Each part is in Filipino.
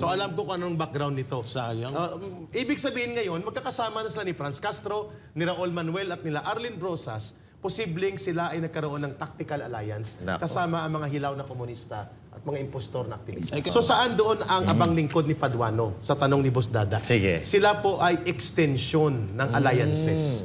So alam ko kung anong background nito. Sayang. Ibig sabihin ngayon, magkakasama na sila ni Franz Castro, ni Raul Manuel at nila Arlene Brosas, posibleng sila ay nagkaroon ng tactical alliance kasama ang mga hilaw na komunista at mga impostor na aktivista. So saan doon ang abang lingkod ni Paduano sa tanong ni Boss Dada? Sige. Sila po ay extension ng alliances.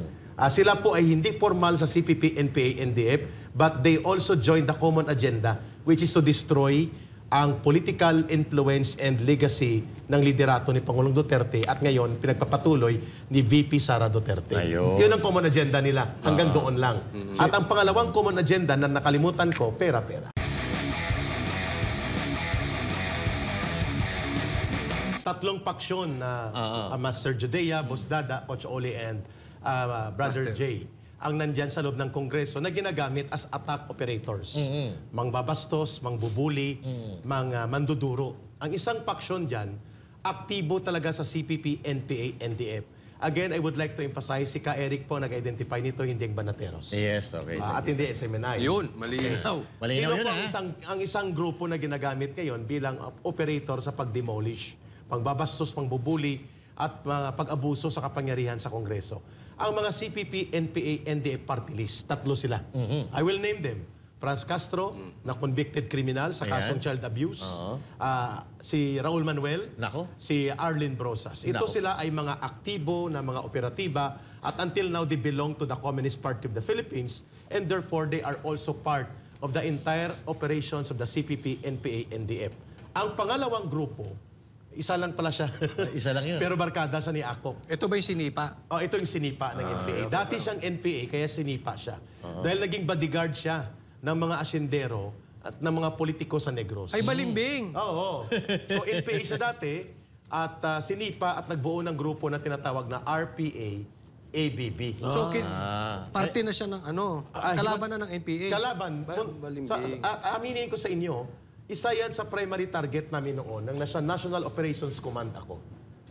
Sila po ay hindi formal sa CPP, NPA, NDF, but they also join the common agenda, which is to destroy ang political influence and legacy ng liderato ni Pangulong Duterte at ngayon pinagpapatuloy ni VP Sara Duterte. Ayun. Yun ang common agenda nila. Hanggang doon lang. At ang pangalawang common agenda na nakalimutan ko, pera-pera. Tatlong paksyon na Master Judea, Boss Dada, Coach Oli, and Brother Jay ang nandyan sa loob ng Kongreso na ginagamit as attack operators. Mangbabastos, mangbubuli, manduduro. Ang isang paksyon dyan, aktibo talaga sa CPP, NPA, NDF. Again, I would like to emphasize, si Ka Eric po nag-identify nito, hindi ang Banateros. Yes, okay. At hindi SMNI. Yun, malinaw. Sino po ang isang grupo na ginagamit ngayon bilang operator sa pag-demolish, pangbabastos, pangbubuli, at pag-abuso sa kapangyarihan sa Kongreso? Ang mga CPP, NPA, NDF party list, tatlo sila. I will name them. Franz Castro, na convicted criminal sa kasong child abuse. Si Raul Manuel, si Arlene Brosas. Ito sila ay mga aktibo na mga operatiba at until now they belong to the Communist Party of the Philippines and therefore they are also part of the entire operations of the CPP, NPA, NDF. Ang pangalawang grupo, isa lang pala siya. Isa lang yun. Pero barkada sa ni Akop. Ito ba yung sinipa? Ito yung sinipa ng NPA. Dati siyang NPA, kaya sinipa siya. Dahil naging bodyguard siya ng mga asyendero at ng mga politiko sa Negros. Ay, balimbing! Oo. So NPA siya dati at sinipa at nagbuo ng grupo na tinatawag na RPA ABB. So, parte na siya ng kalaban na ng NPA. Kalaban. Aminin ko sa inyo, isa yan sa primary target namin noon, ng National Operations Command ako.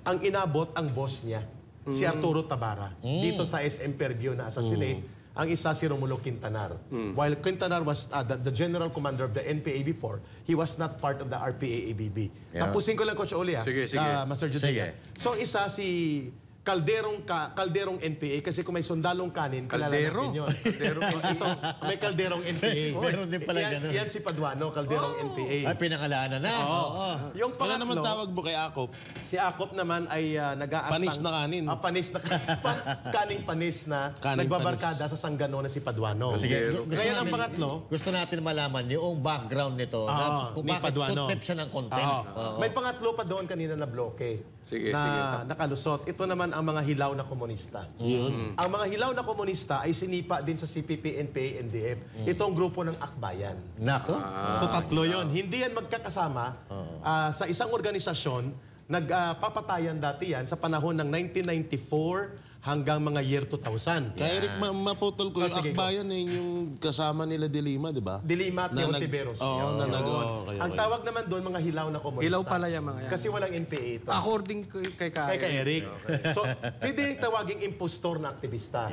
Ang inabot ang boss niya, si Arturo Tabara, dito sa SM Fairview na assassinate. Ang isa si Romulo Quintanar. While Quintanar was the general commander of the NPA before, he was not part of the RPA-ABB. Tapusin ko lang, Coach Oli, Sige. Master Judea. So isa si Kalderong NPA, kasi kung may sundalong kanin, Kaldero? Ito, may Kalderong NPA. Meron din pala ganun. Yan si Paduano, Kalderong NPA. Ay, pinangalanan na. Yung Ano pangatlo, naman tawag mo kay Akop? si Akop naman ay nag-aastang... Panis na kanin. Panis na kaning panis na Kaning nagbabarkada sa Sanggano na si Paduano. Sige. Ngayon ang pangatlo, Gusto natin malaman yung background nito. Kung ni bakit Paduano. contempt siya ng content. may pangatlo pa doon kanina na bloke. Sige. Nakalusot. Ito naman ang mga hilaw na komunista. Ang mga hilaw na komunista ay sinipa din sa CPP, NPA, NDF. Itong grupo ng Akbayan. Nako. So tatlo yon. Hindi yan magkakasama sa isang organisasyon. Nagpapatayan dati yan sa panahon ng 1994 hanggang mga year 2000. Kaya Eric, maputol ko yung Sige, Akbayan yung kasama nila Dilima, di ba? Dilima at Leontiveros. Oo, Ang tawag naman doon mga hilaw na komunista. Hilaw pala yung mga yan. Kasi walang NPA ito. According kay Kay Eric. So, pwede yung tawaging impostor na aktivista.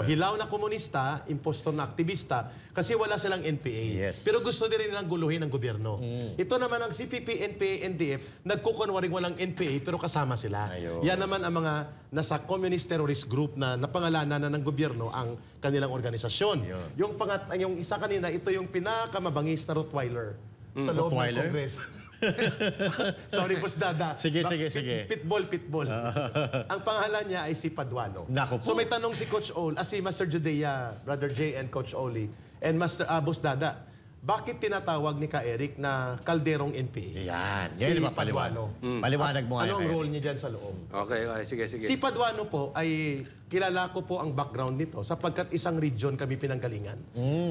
Hilaw na komunista, impostor na aktivista, kasi wala silang NPA. Yes. Pero gusto din nilang guluhin ng gobyerno. Ito naman ang CPP, NPA, NDF, nagkukunwaring walang NPA, pero kasama sila. Yan naman ang mga nasa communist terrorist group na napangalanan na ng gobyerno ang kanilang organisasyon. Yung isa kanina, ito yung pinakamabangis na Rottweiler sa loob ng Kongreso. Sorry, Boss Dada. Sige. Pitbull. Ang pangalan niya ay si Paduano. Nako po. So may tanong si Coach Ol, si Master Judea, Brother Jay and Coach Oli, and Master Boss Dada, bakit tinatawag ni Ka Eric na Kalderong NPA? Yan. Si Yan yung Paduano. Paliwanag mo nga. Ano ang role niya dyan sa loob? Okay, sige. Si Paduano po ay kilala ko po ang background nito sapagkat isang region kami pinanggalingan.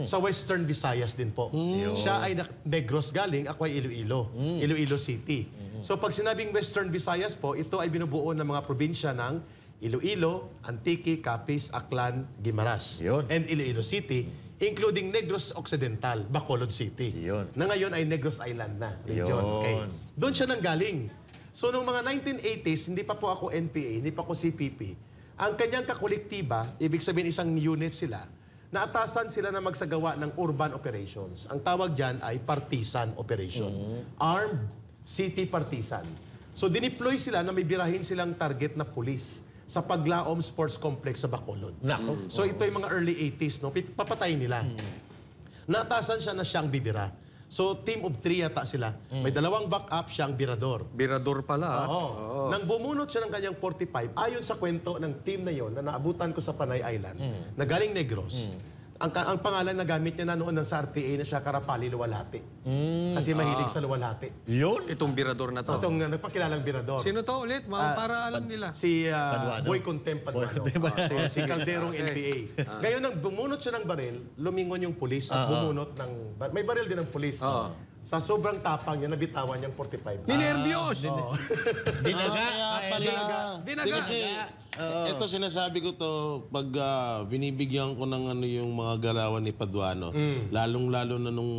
Sa Western Visayas din po. Siya ay Negros galing, ako ay Iloilo. Iloilo City. So pag sinabing Western Visayas po, ito ay binubuo ng mga probinsya ng Iloilo, Antique, Capiz, Aklan, Guimaras. And Iloilo City, including Negros Occidental, Bacolod City. Na ngayon ay Negros Island na region. Okay. Doon siya nanggaling. So noong mga 1980s, hindi pa po ako NPA, hindi pa ako CPP. Ang kanyang kakolektiba, ibig sabihin isang unit sila, naatasan sila na magsagawa ng urban operations. Ang tawag dyan ay partisan operation. Armed City Partisan. So dineploy sila na may birahin silang target na pulis sa Paglaom Sports Complex sa Bacolod. Nako. So ito yung mga early 80s, no? Papatayin nila. Natasan siya na siyang bibira. So team of 3 yata sila. May 2 backup, siyang birador. Birador pala. Oo. Nang bumunot siya ng kanyang 45, ayon sa kwento ng team na yon na naabutan ko sa Panay Island, na galing Negros, ang pangalan na gamit niya na noon ng sa RPA na siya Karapali Luwalhati. Kasi mahilig sa luwalhati. Yun? Itong birador na to. Itong nagpakilalang birador. Sino to ulit? Para alam nila. Si Paduano. Boy Contempt Paduano. Si Calderong NPA. Ngayon, nang bumunot siya ng baril, lumingon yung pulis at bumunot ng... May baril din ng pulis. Sa sobrang tapang niya, nabitawan niyang 45. Ninervyos! Dinaga? Kaya Ay, pala. Dinaga. Di kasi, ito sinasabi ko to, pag binibigyan ko ng ano yung mga galawan ni Paduano, lalong-lalo na nung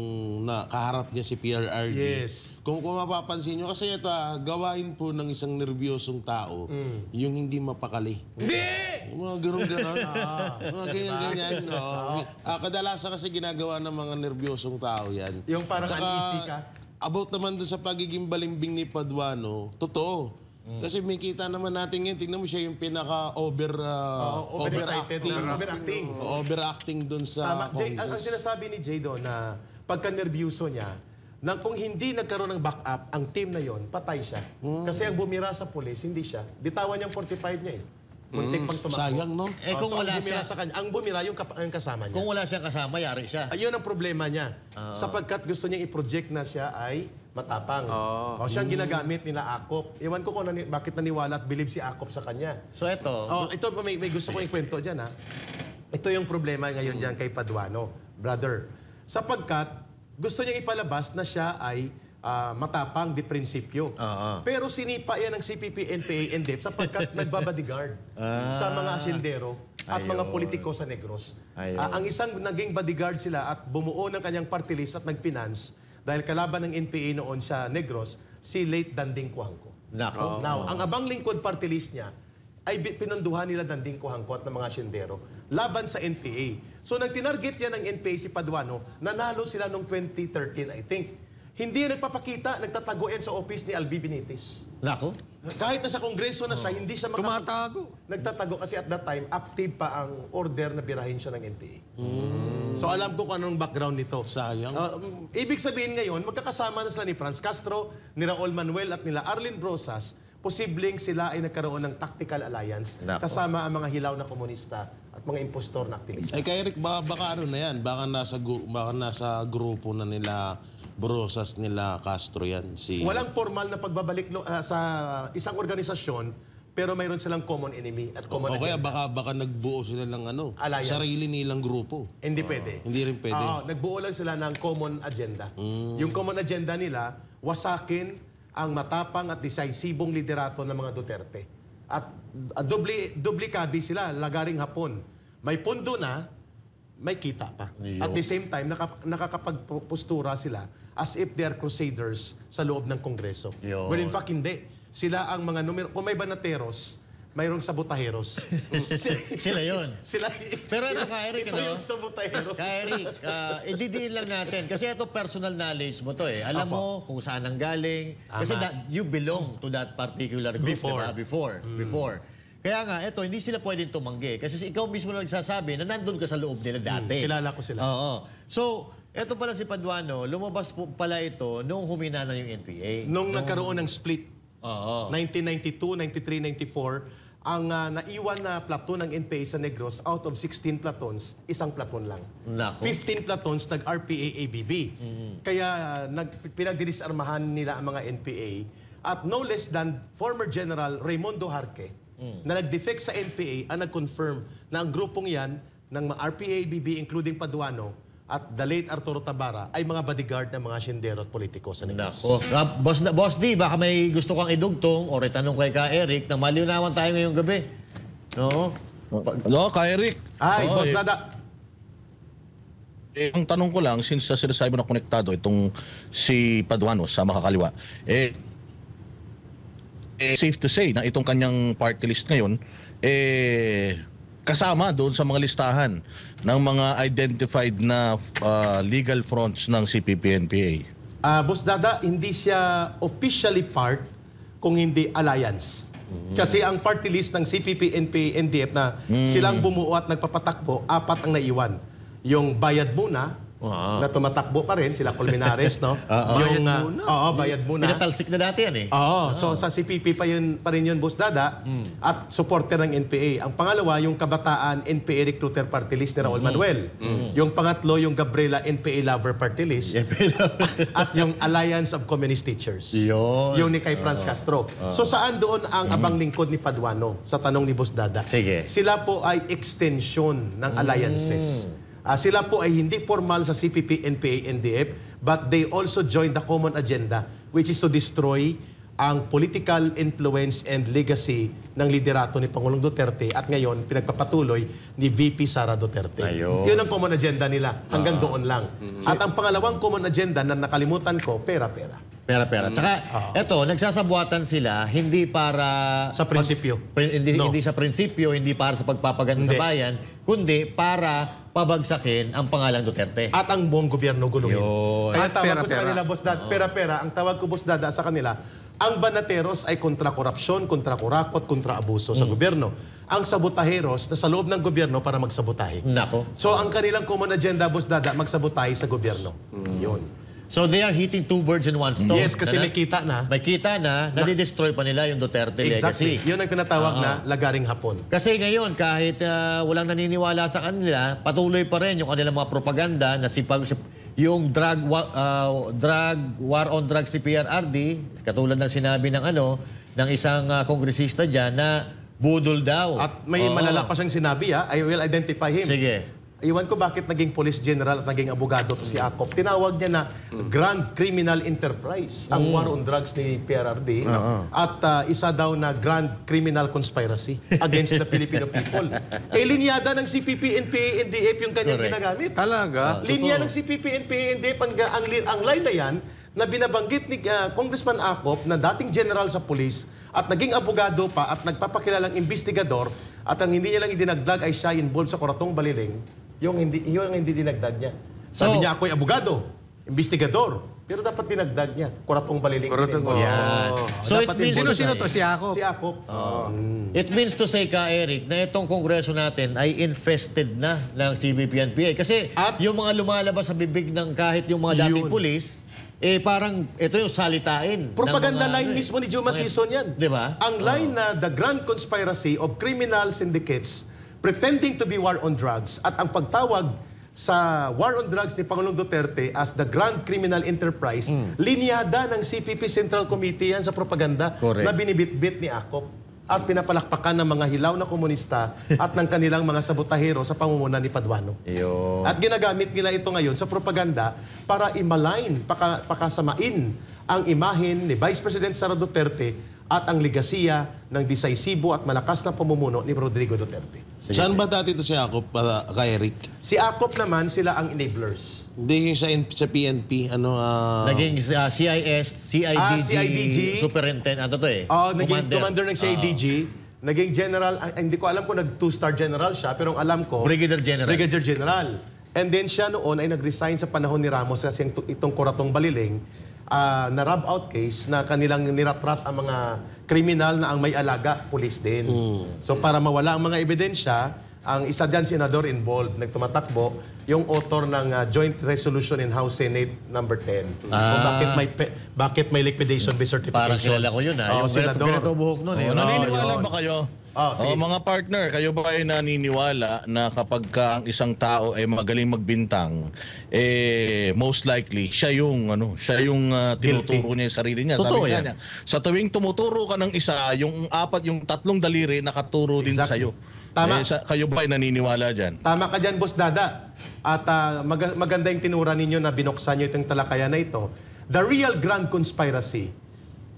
kaharap niya si PRRD. Yes. Kung mapapansin nyo, kasi ito, gawain po ng isang nervyosong tao, yung hindi mapakali. Hindi! Yung mga ganun-ganon. Mga ganyan-ganyan. Kadalasan kasi ginagawa ng mga nervyosong tao yan. Yung parang uneasy ka. About naman doon sa pagiging balimbing ni Paduano, totoo. Kasi may kita naman natin ngayon, tingnan mo siya yung Overexcited na overacting. Overacting doon sa Jay, ang Congress. sinasabi ni Jay doon na pagka-nervyuso niya, nang kung hindi nagkaroon ng backup, ang team na yon patay siya. Kasi ang bumira sa pulis, hindi siya. Bitawan niyang 45 niya eh. Muntik pang tumakbo. Sayang, no? Kung So, wala ang bumira siya, sa kanya, ang bumira yung kasama niya. kung wala siyang kasama, yari siya. Ayun ang problema niya. Sapagkat gusto niyang i-project na siya ay matapang. O siyang ginagamit nila Akop. Ewan ko kung bakit naniwala at believe si Akop sa kanya. So eto, Ito may gusto kong ikwento dyan, ha. Ito yung problema ngayon dyan kay Paduano, brother. Sapagkat gusto niyang ipalabas na siya ay matapang di prinsipyo. Pero sinipa yan ng CPP-NPA NDEP sapagkat nagbabodyguard sa mga asindero at mga politiko sa Negros. Ang isang naging bodyguard sila at bumuo ng kanyang party list at nagfinance dahil kalaban ng NPA noon sa Negros, si late Danding Cuangco. nako. Now, ang Abang Lingkod party list niya ay pinunduhan nila Danding Cuangco at ng mga asyendero laban sa NPA. So, nang tinarget yan ng NPA si Paduano, nanalo sila noong 2013, I think. Hindi yan nagpapakita, nagtatago yan sa office ni Albi Benitez. Nako. Kahit na sa kongreso na siya, hindi siya Tumatago. nagtatago kasi at that time, active pa ang order na birahin siya ng NPA. So alam ko kung anong background nito. Sayang. Ibig sabihin ngayon, magkakasama na sila ni Franz Castro, ni Raul Manuel at nila Arlene Brosas, posibleng sila ay nagkaroon ng tactical alliance Nako. kasama ang mga hilaw na komunista at mga impostor na aktivista. Kay Eric, baka ano na yan, baka nasa grupo na nila Brosas, nila Castro yan. Walang formal na pagbabalik sa isang organisasyon, pero mayroon silang common enemy at common O kaya agenda. baka nagbuo sila ng Alliance. sarili nilang grupo. Hindi pwede. Hindi rin pwede. Nagbuo lang sila ng common agenda. Yung common agenda nila, wasakin ang matapang at decisibong liderato ng mga Duterte. At dubli kabi sila, lagaring hapon. May pundo na, may kita pa. At the same time, nakakapagpostura sila as if they are crusaders sa loob ng Kongreso. Yun. Well, in fact, hindi. Sila ang mga numero. Kung may banateros, mayroong sabotaheros. Sila yon. Sila. Pero ito ka, Eric, Ito yung sabotahero. Ka Eric, ididiin lang natin. Kasi ito personal knowledge mo to eh. Alam mo kung saan ang galing. Kasi you belong to that particular group. Before. Diba? Before. Kaya nga, ito, hindi sila pwedeng tumanggi. Kasi ikaw mismo na nagsasabi na nandun ka sa loob nila dati. Kilala ko sila. Oo. So, ito pala si Paduano, lumabas po pala ito nung humina na yung NPA. Nung nagkaroon ng split, Oo. 1992, 93, 94, ang naiwan na platoon ng NPA sa Negros, out of 16 platoons, isang platoon lang. Nako. 15 platoons nag-RPA-ABB. Kaya pinagdidisarmahan nila ang mga NPA. At no less than former General Raimundo Jarque, na nag-defect sa NPA, ang nag-confirm na ang grupong yan ng RPA-ABB, including Paduano, at the late Arturo Tabara, ay mga bodyguard ng mga asyendero at politiko sa Negros. Nako. Boss D, baka may gusto kang idugtong o itanong kay Ka Eric na maliwanawan tayo ngayong gabi. No? Hello, Ka Eric. Ay, Boss Dada. Ang tanong ko lang, since sinasabi mo na konektado itong si Paduano sa makakaliwa, safe to say na itong kanyang party list ngayon, kasama doon sa mga listahan ng mga identified na legal fronts ng CPP-NPA. Boss Dada, hindi siya officially part kung hindi alliance. Kasi ang party list ng CPP, NPA, NDF na silang bumuo at nagpapatakbo, 4 ang naiwan. Yung bayad muna, na tumatakbo pa rin, sila Colmenares, no? Yung, bayad muna. Pinatalsik na dati yan eh. So sa CPP pa rin yun, Boss Dada, at supporter ng NPA. Ang pangalawa, yung Kabataan NPA Recruiter Party List ni Raul Manuel. Yung pangatlo, yung Gabriela NPA Lover Party List. At yung Alliance of Communist Teachers. Yung ni kay Franz Castro. So saan doon ang abang lingkod ni Paduano? Sa tanong ni Boss Dada. Sige. Sila po ay extension ng alliances. Sila po ay hindi formal sa CPP, NPA, NDF, but they also join the common agenda, which is to destroy ang political influence and legacy ng liderato ni Pangulong Duterte at ngayon pinagpapatuloy ni VP Sara Duterte. Yun ang common agenda nila, hanggang doon lang. At ang pangalawang common agenda na nakalimutan ko, pera-pera. Pera-pera. Tsaka, eto, nagsasabuatan sila hindi para... Sa prinsipyo. Hindi sa prinsipyo, hindi para sa pagpapaganda sa bayan, kundi para pabagsakin ang pangalang Duterte. At ang buong gobyerno guluhin. Kaya At tawag ko sa pera-pera. kanila, Boss Dad, pera-pera. Ang tawag ko, Boss Dada, sa kanila, ang banateros ay kontra korupsyon, kontra kurakot, kontra abuso sa gobyerno. Ang sabotaheros na sa loob ng gobyerno para magsabotahe. Nako. So ang kanilang common agenda, Boss Dada, magsabotahe sa gobyerno. Yun. So they are hitting 2 birds in 1 stone. Yes, kasi may kita na. May kita na, nadi-destroy pa nila yung Duterte Exactly. legacy. Yun ang tinatawag na lagaring hapon. Kasi ngayon, kahit walang naniniwala sa kanila, patuloy pa rin yung kanilang mga propaganda na yung drug war on drugs ni PRRD, katulad ng sinabi ng ng isang kongresista diyan na budol daw. At may malala pa siyang sinabi, I will identify him. Sige. Iwan ko bakit naging police general at naging abogado to si Akop. Tinawag niya na Grand Criminal Enterprise, ang war on drugs ni PRRD. At isa daw na Grand Criminal Conspiracy against the Filipino people. Linyada ng CPP, NPA, NDF yung kanyang ginagamit. Talaga? Linya ng CPP, NPA, NDF, ang line na yan, na binabanggit ni Congressman Akop na dating general sa police at naging abogado pa at nagpapakilalang investigador at ang hindi niya lang idinagdag ay siya involved sa Kuratong Baliling, yun ang hindi dinagdag niya. Sabi niya, ako'y abogado, investigador, pero dapat dinagdag niya, Kuratong Baliling. Kuratong, So it means Sino to? Si Akop? Si Akop. It means to say, Ka Eric, na itong kongreso natin ay infested na ng CBP-NPA. Kasi yung mga lumalabas sa bibig ng kahit yung mga dating pulis, parang ito yung salitain. Propaganda line mismo ni Juma Sison yan. Di ba? Ang line na the grand conspiracy of criminal syndicates pretending to be war on drugs at ang pagtawag sa war on drugs ni Pangulong Duterte as the grand criminal enterprise, linyada ng CPP Central Committee yan sa propaganda na binibitbit ni Akop at pinapalakpakan ng mga hilaw na komunista at ng kanilang mga sabotahero sa pangunguna ni Paduano. At ginagamit nila ito ngayon sa propaganda para i-malign, pakasamain ang imahen ni Vice President Sara Duterte at ang legasiya ng decisibo at malakas na pamumuno ni Rodrigo Duterte. Saan ba dati ito si Akop, kay Eric? Si Akop naman, sila ang enablers. Hindi yung sa PNP, Naging CIS, CIDG, superintendent, Naging commander ng CIDG, naging general, hindi ko alam kung nag-2-star general siya, pero ang alam ko, Brigadier General. Brigadier General. And then siya noon ay nag-resign sa panahon ni Ramos kasi itong Kuratong Baliling, na rub-out case na kanilang niratrat ang mga kriminal na ang may alaga, pulis din. So para mawala ang mga ebidensya, ang isa dyan senador involved, nagtumatakbo, yung author ng Joint Resolution in House Senate number 10. Kung bakit may liquidation by certification. Parang kilala ko yun Oo, yung senador. ganito buhok nun Naniniwala ba kayo? Sige. Mga partner, kayo ba ay naniniwala na kapag ang isang tao ay magaling magbintang, most likely siya yung tinuturo niya yung sarili niya. Totoo Sabi yan. niya, sa tuwing tumuturo ka ng isa, yung tatlong daliri nakaturo din Exactly. sa'yo. Tama. Kayo ba ay naniniwala dyan? Tama ka dyan, Boss Dada. At maganda yung tinura ninyo na binuksan nyo itong talakayan na ito. The real grand conspiracy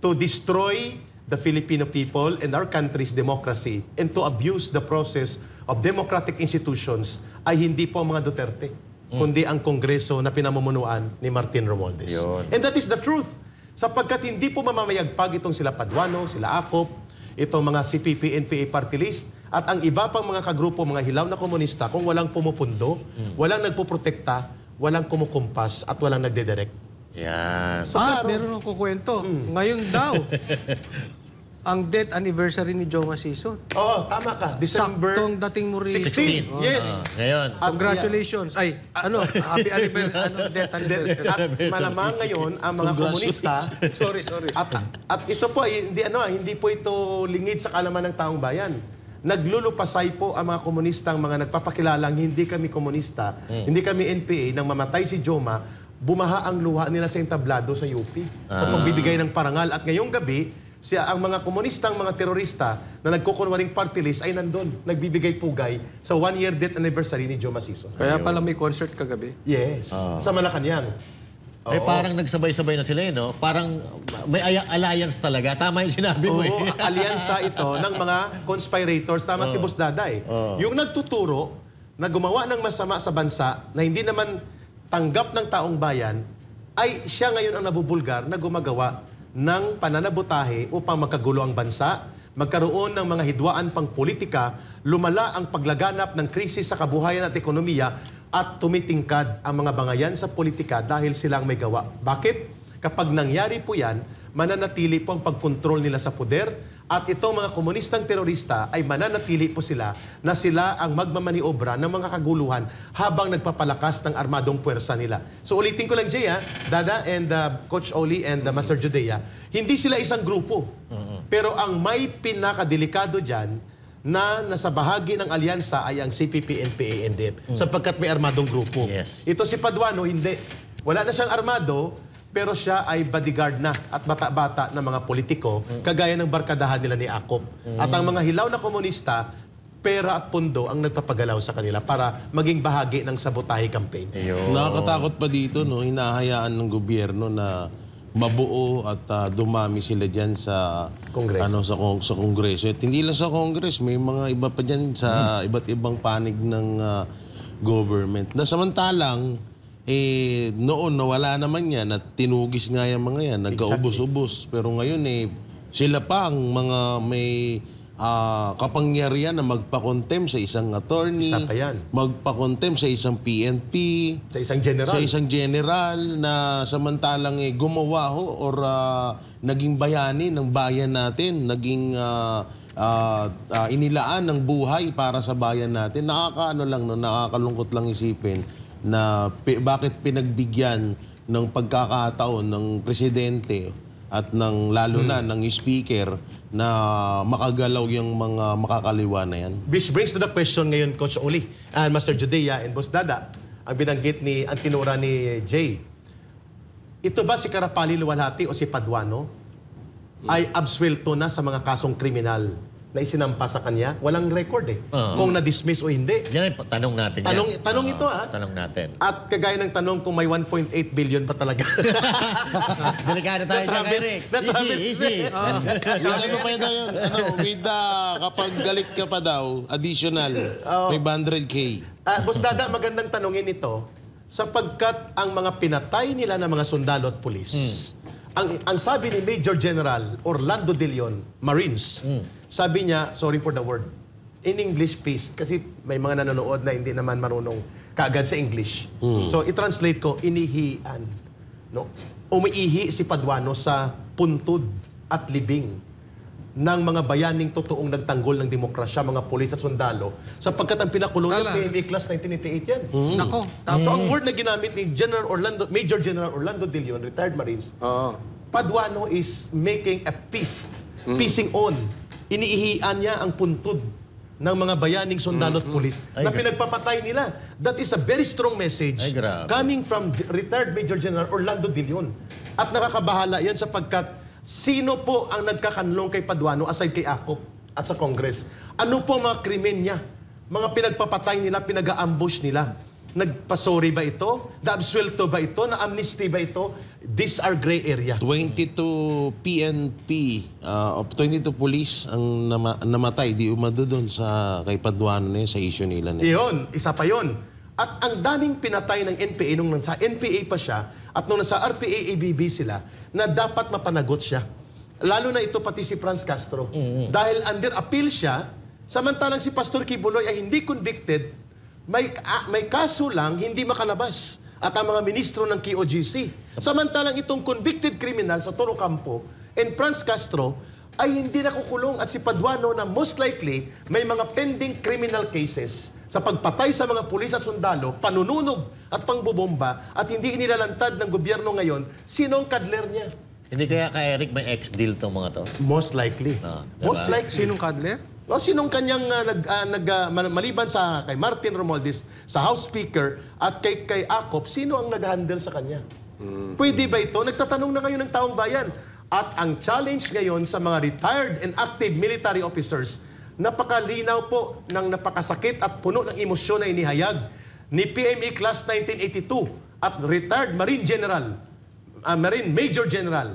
to destroy the Filipino people and our country's democracy and to abuse the process of democratic institutions ay hindi po mga Duterte, kundi ang Kongreso na pinamumunuan ni Martin Romualdez. And that is the truth. Sapagkat hindi po mamamayagpag itong sila Paduano, sila Akop, itong mga CPP, NPA party list, at ang iba pang mga kagrupo, mga hilaw na komunista, kung walang pumupundo, walang nagpuprotekta, walang kumukumpas, at walang nagdedirect. Yan. At meron akong kukwento. Ngayon daw, ang death anniversary ni Joe Masison. Oo, tama ka. December Saktong dating mo rin. 16. Yes. Ngayon. Congratulations. Ay, happy anniversary, death anniversary. At malamang ngayon ang mga komunista sorry. at ito po ay hindi po ito lingid sa kalaman ng taong bayan. Naglulupasay po ang mga komunistang mga nagpapakilalang hindi kami komunista, hindi kami NPA, nang mamatay si Joma, bumaha ang luha nila sa entablado sa UP. Sa pagbibigay ng parangal. At ngayong gabi, ang mga komunistang mga terorista na nagkukunwaring party list ay nandun, nagbibigay pugay sa 1-year death anniversary ni Joe Masison. Kaya pala may concert kagabi. Yes, sa Malacanang. Parang nagsabay-sabay na sila, no? Parang may alliance talaga. Tama yung sinabi mo, Oo, alyansa ito ng mga conspirators. Tama si Boss Daday. Yung nagtuturo na gumawa ng masama sa bansa na hindi naman tanggap ng taong bayan, ay siya ngayon ang nabubulgar na gumagawa ng pananabutahe upang magkagulo ang bansa, magkaroon ng mga hidwaan pang politika, lumala ang paglaganap ng krisis sa kabuhayan at ekonomiya, at tumitingkad ang mga bangayan sa politika dahil silang may gawa. Bakit? Kapag nangyari po yan, mananatili po ang pagkontrol nila sa poder, at itong mga komunistang terorista ay mananatili po sila na sila ang magmamaniobra ng mga kaguluhan habang nagpapalakas ng armadong puwersa nila. So ulitin ko lang, Jay, Dada and Coach Oli and Master Judea, hindi sila isang grupo. Pero ang may pinakadelikado dyan na nasa bahagi ng alyansa ay ang CPP, NPA, NDF sapagkat may armadong grupo. Yes. Ito si Paduano, hindi. Wala na siyang armado, pero siya ay bodyguard na at bata-bata ng mga politiko, kagaya ng barkadahan nila ni Akop. At ang mga hilaw na komunista, pera at pondo ang nagpapagalaw sa kanila para maging bahagi ng sabotahe campaign. Nakakatakot pa dito, no? Hinahayaan ng gobyerno na mabuo at dumami sila dyan sa Kongreso. Sa Kongreso. At hindi lang sa Congress, may mga iba pa dyan sa iba't ibang panig ng government. Na samantalang, noon nawala naman yan at tinugis nga yung mga yan, nagkaubos-ubos. Pero ngayon sila pa ang mga may kapangyarihan na magpakontem sa isang attorney, Isa pa yan. magpakontem sa isang PNP, Sa isang general. sa isang general na samantalang gumawa or naging bayani ng bayan natin, naging inilaan ng buhay para sa bayan natin. Nakakalungkot lang isipin na bakit pinagbigyan ng pagkakataon ng presidente at lalo na ng speaker na makagalaw yung mga makakaliwa na yan. Which brings to the question ngayon, Coach Oli, and Master Judea and Boss Dada, ang binanggit ang tinura ni Jay. Ito ba si Karapali Luwalhati o si Paduano ay absuelto na sa mga kasong kriminal na isinampa sa kanya? Walang record kung na-dismiss o hindi. Yan ay tanong natin. Tanong ito Tanong natin. At kagaya ng tanong kung may 1.8 billion pa talaga. Delikado tayo dyan, Eric. Easy. Ano pa yun? Kapag galit ka pa daw, additional, 500K. Boss Dada, magandang tanongin ito sapagkat ang mga pinatay nila ng mga sundalo at pulis, ang sabi ni Major General Orlando De Leon, Marines, sabi niya, sorry for the word, in English please, kasi may mga nanonood na hindi naman marunong kaagad sa English. So, i-translate ko, inihian. No? Umiihi si Paduano sa puntod at libing ng mga bayaning totoong nagtanggol ng demokrasya, mga pulis at sundalo, sapagkat ang pinakulong ng PMA Class 1988 yan. Nako. So, ang word na ginamit ni Major General Orlando De Leon, retired Marines, Paduano is making a feast, piecing on. Iniihian niya ang puntod ng mga bayaning sundalo at pulis na pinagpapatay nila. That is a very strong message coming from retired Major General Orlando De Leon. At nakakabahala yan sapagkat sino po ang nagkakanlong kay Paduano aside kay Akop at sa Congress? Ano po mga krimen niya? Mga pinagpapatay nila, pinag-ambush nila. Nagpasorry ba ito? Na-absuelto ba ito? Na-amnesty ba ito? These are gray area. 22 PNP, 22 police ang namatay, di umado doon sa kay Paduano na yun, sa issue nila. Iyon, isa pa yon. At ang daming pinatay ng NPA nung nasa NPA pa siya at nung nasa RPA-ABB sila na dapat mapanagot siya. Lalo na ito pati si Franz Castro. Dahil under appeal siya, samantalang si Pastor Kibuloy ay hindi convicted, may kaso lang, hindi makalabas. at ang mga ministro ng QOGC. Samantalang itong convicted criminal sa Toro Campo and Franz Castro ay hindi nakukulong at si Paduano na most likely may mga pending criminal cases sa pagpatay sa mga pulis at sundalo, panununog at pangbobomba at hindi inilalantad ng gobyerno ngayon, sino ang kadler niya? Hindi kaya ka Eric may ex-deal tong mga to? Most likely. Diba? Most likely. Sinong Kadler? O sinong kanyang maliban sa kay Martin Romualdez, sa House Speaker at kay Acop, sino ang nag-handle sa kanya? Pwede ba ito? Nagtatanong na ngayon ng taong bayan. At ang challenge ngayon sa mga retired and active military officers, napakalinaw po ng napakasakit at puno ng emosyon na inihayag ni PME Class 1982 at retired Marine General, Marine Major General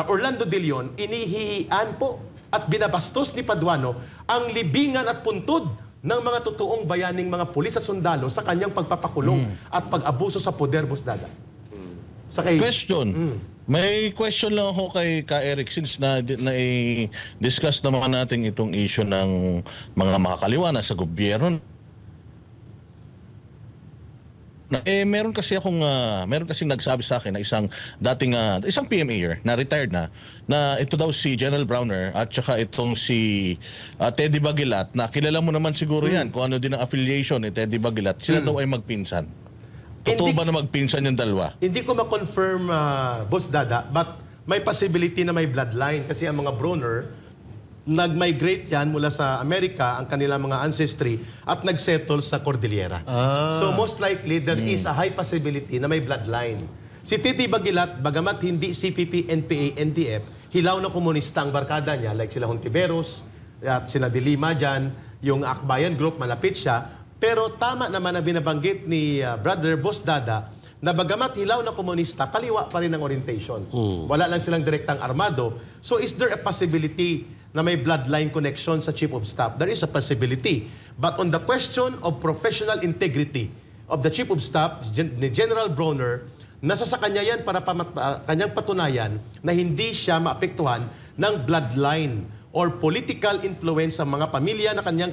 Orlando De Leon, inihihian po at binabastos ni Paduano ang libingan at puntod ng mga totoong bayaning mga pulis at sundalo sa kanyang pagpapakulong at pag-abuso sa poder, Boss Dada. Sa kay... Question. May question lang ako kay Eric since na-discuss naman natin itong issue ng mga makakaliwa na sa gobyerno. Meron kasing nagsabi sa akin na isang PMAer na retired na ito daw si General Browner at saka itong si Teddy Bagilat, na kilala mo naman siguro yan kung ano din ang affiliation ni Teddy Bagilat. Sila daw ay magpinsan. Totoo ba na magpinsan yung dalawa? Hindi ko ma-confirm, Boss Dada, but may possibility na may bloodline kasi ang mga Browner nag-migrate yan mula sa Amerika, ang kanilang mga ancestry, at nag-settle sa Cordillera. So most likely, there is a high possibility na may bloodline. Si Titi Bagilat, bagamat hindi CPP, NPA, NDF, hilaw na komunista ang barkada niya, like sila Hontiveros, at sila De Lima dyan, yung Akbayan Group, malapit siya. Pero tama naman na binabanggit ni Brother Boss Dada, na bagamat hilaw na komunista, kaliwa pa rin ang orientation. Wala lang silang direktang armado. So is there a possibility na may bloodline connection sa Chief of Staff? There is a possibility. But on the question of professional integrity of the Chief of Staff, ni General Browner, nasa sa kanya yan para kanyang patunayan na hindi siya maapektuhan ng bloodline or political influence sa mga pamilya na kanyang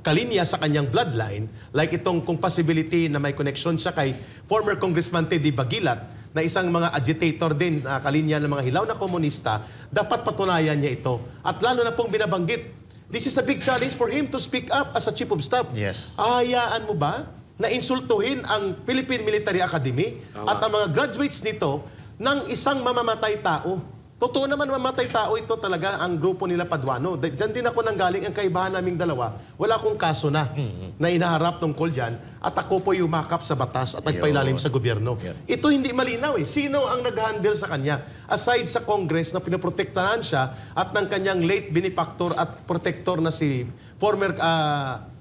kalinya sa kanyang bloodline, like itong kung possibility na may connection siya kay former Congressman Teddy Bagilat, na isang mga agitator din, kalinya ng mga hilaw na komunista, dapat patunayan niya ito. At lalo na pong binabanggit, this is a big challenge for him to speak up as a Chief of Staff. Yes. Ahayaan mo ba na insultuhin ang Philippine Military Academy at ang mga graduates nito ng isang mamamatay tao? Totoo naman mamatay tao ito talaga ang grupo nila Paduano. Diyan din ako nanggaling ang kaibahan naming dalawa. Wala akong kaso na inaharap tungkol dyan at ako po yumakap sa batas at nagpailalim sa gobyerno. Ito hindi malinaw eh. Sino ang nag-handle sa kanya? Aside sa Congress na pinoprotektahan siya at ng kanyang late benefactor at protector na si former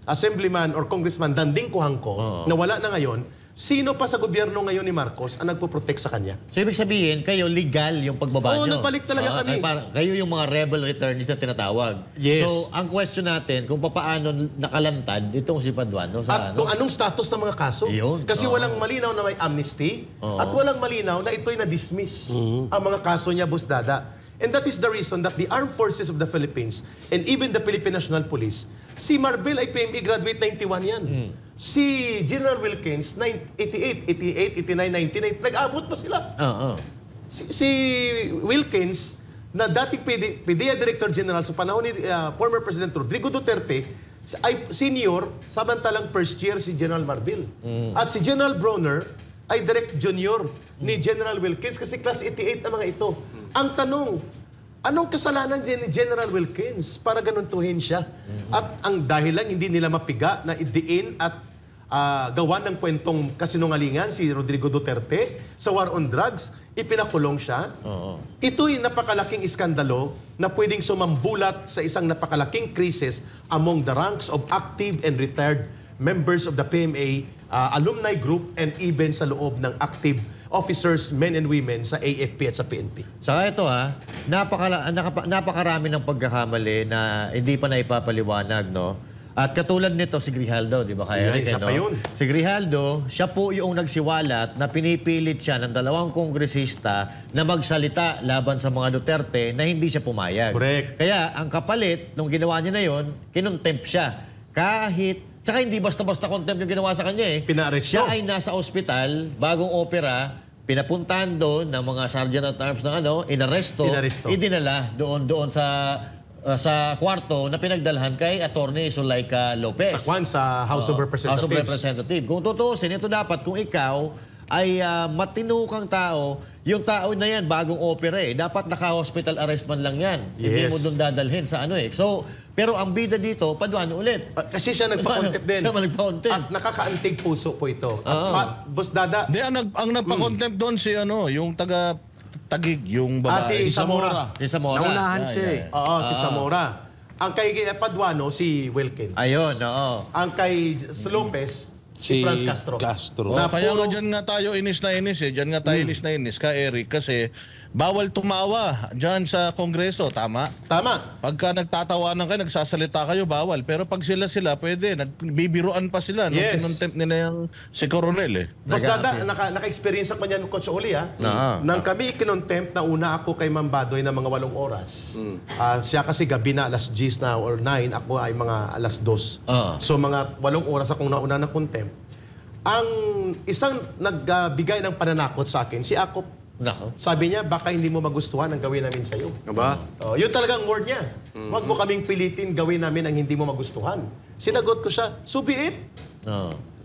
Assemblyman or Congressman Danding Kuhangko na wala na ngayon, sino pa sa gobyerno ngayon ni Marcos ang nagpo-protect sa kanya? So, ibig sabihin, kayo legal yung pagbaba nyo. Oo, nagbalik talaga kami. Kayo yung mga rebel returnees na tinatawag. Yes. So, ang question natin, kung paano nakalantad itong si Paduano sa At kung anong status ng mga kaso. Yun. Kasi walang malinaw na may amnesty at walang malinaw na ito'y na-dismiss ang mga kaso niya, Boss Dada. And that is the reason that the Armed Forces of the Philippines and even the Philippine National Police, si Marbil ay PME graduate 91 yan. Si General Wilkins, 88, 89, 99, nag-abot pa sila. Si Wilkins, na dating PDEA Director General sa panahon ni former President Rodrigo Duterte, ay senior, samantalang first year si General Marbil. At si General Browner ay direct junior ni General Wilkins kasi class 88 ang mga ito. Ang tanong, anong kasalanan ni General Wilkins para ganuntuhin siya? At ang dahilan hindi nila mapiga na idiin at gawa ng kwentong kasinungalingan si Rodrigo Duterte sa war on drugs, ipinakulong siya. Ito'y napakalaking iskandalo na pwedeng sumambulat sa isang napakalaking krisis among the ranks of active and retired members of the PMA alumni group and even sa loob ng active officers, men and women sa AFP at sa PNP. Saka ito napakarami ng pagkakamali na hindi pa naipapaliwanag, no? At katulad nito si Grijaldo, di ba kaya? Isa pa yun. Si Grijaldo, siya po yung nagsiwalat na pinipilit siya ng 2 kongresista na magsalita laban sa mga Duterte na hindi siya pumayag. Correct. Kaya ang kapalit, nung ginawa niya na yon, kinontempt siya. Kahit Tsaka hindi basta-basta contempt yung ginawa sa kanya eh. Pinaaresto. Siya ay nasa ospital, bagong opera, pinapuntahan doon ng mga sergeant at arms ng inaresto, idinala doon sa kwarto na pinagdalhan kay Attorney Zulaika Lopez. Sa House of Representatives. House of Representatives. Kung tutuusin, ito dapat kung ikaw ay matino kang tao, yung tao na yan, bagong opera eh. Dapat naka-hospital arrest man lang yan. Hindi mo doon dadalhin sa So, pero ang bida dito, Paduano ulit. Kasi siya nagpa-contempt din. Siya nagpa-contempt. At nakakaantig puso po ito. At Boss Dada, Di, ang nagpa-contempt doon si yung taga Tagig, yung babae. si Zamora. Si Zamora. Naunahan siya eh. Oo, si Zamora. Ang kay Paduano, si Wilkins. Ayun, oo. Ang kay Lopez, si Franz Castro. Oh, kaya nga dyan nga tayo inis na inis eh. Dyan nga tayo inis na inis ka, Eric. Kasi bawal tumawa dyan sa Kongreso. Tama? Tama. Pagka nagtatawanan kayo, nagsasalita kayo, bawal. Pero pag sila, pwede. Nagbibiruan pa sila. Nung kinontempt nila yung si Coronel eh. Boss Dada, naka-experience ako niyan, Coach Oli, Nang kami kinontempt na una ako kay Mambadoy na mga 8 oras. Siya kasi gabi na alas 10 na or 9, ako ay mga alas 2. So mga 8 oras akong nauna ng contempt. Ang isang nagbigay ng pananakot sa akin, si Akop. Nako. Sabi niya, baka hindi mo magustuhan ang gawin namin sa'yo. Aba? Yun talagang word niya. Huwag mo kaming pilitin gawin namin ang hindi mo magustuhan. Sinagot ko siya, so be it.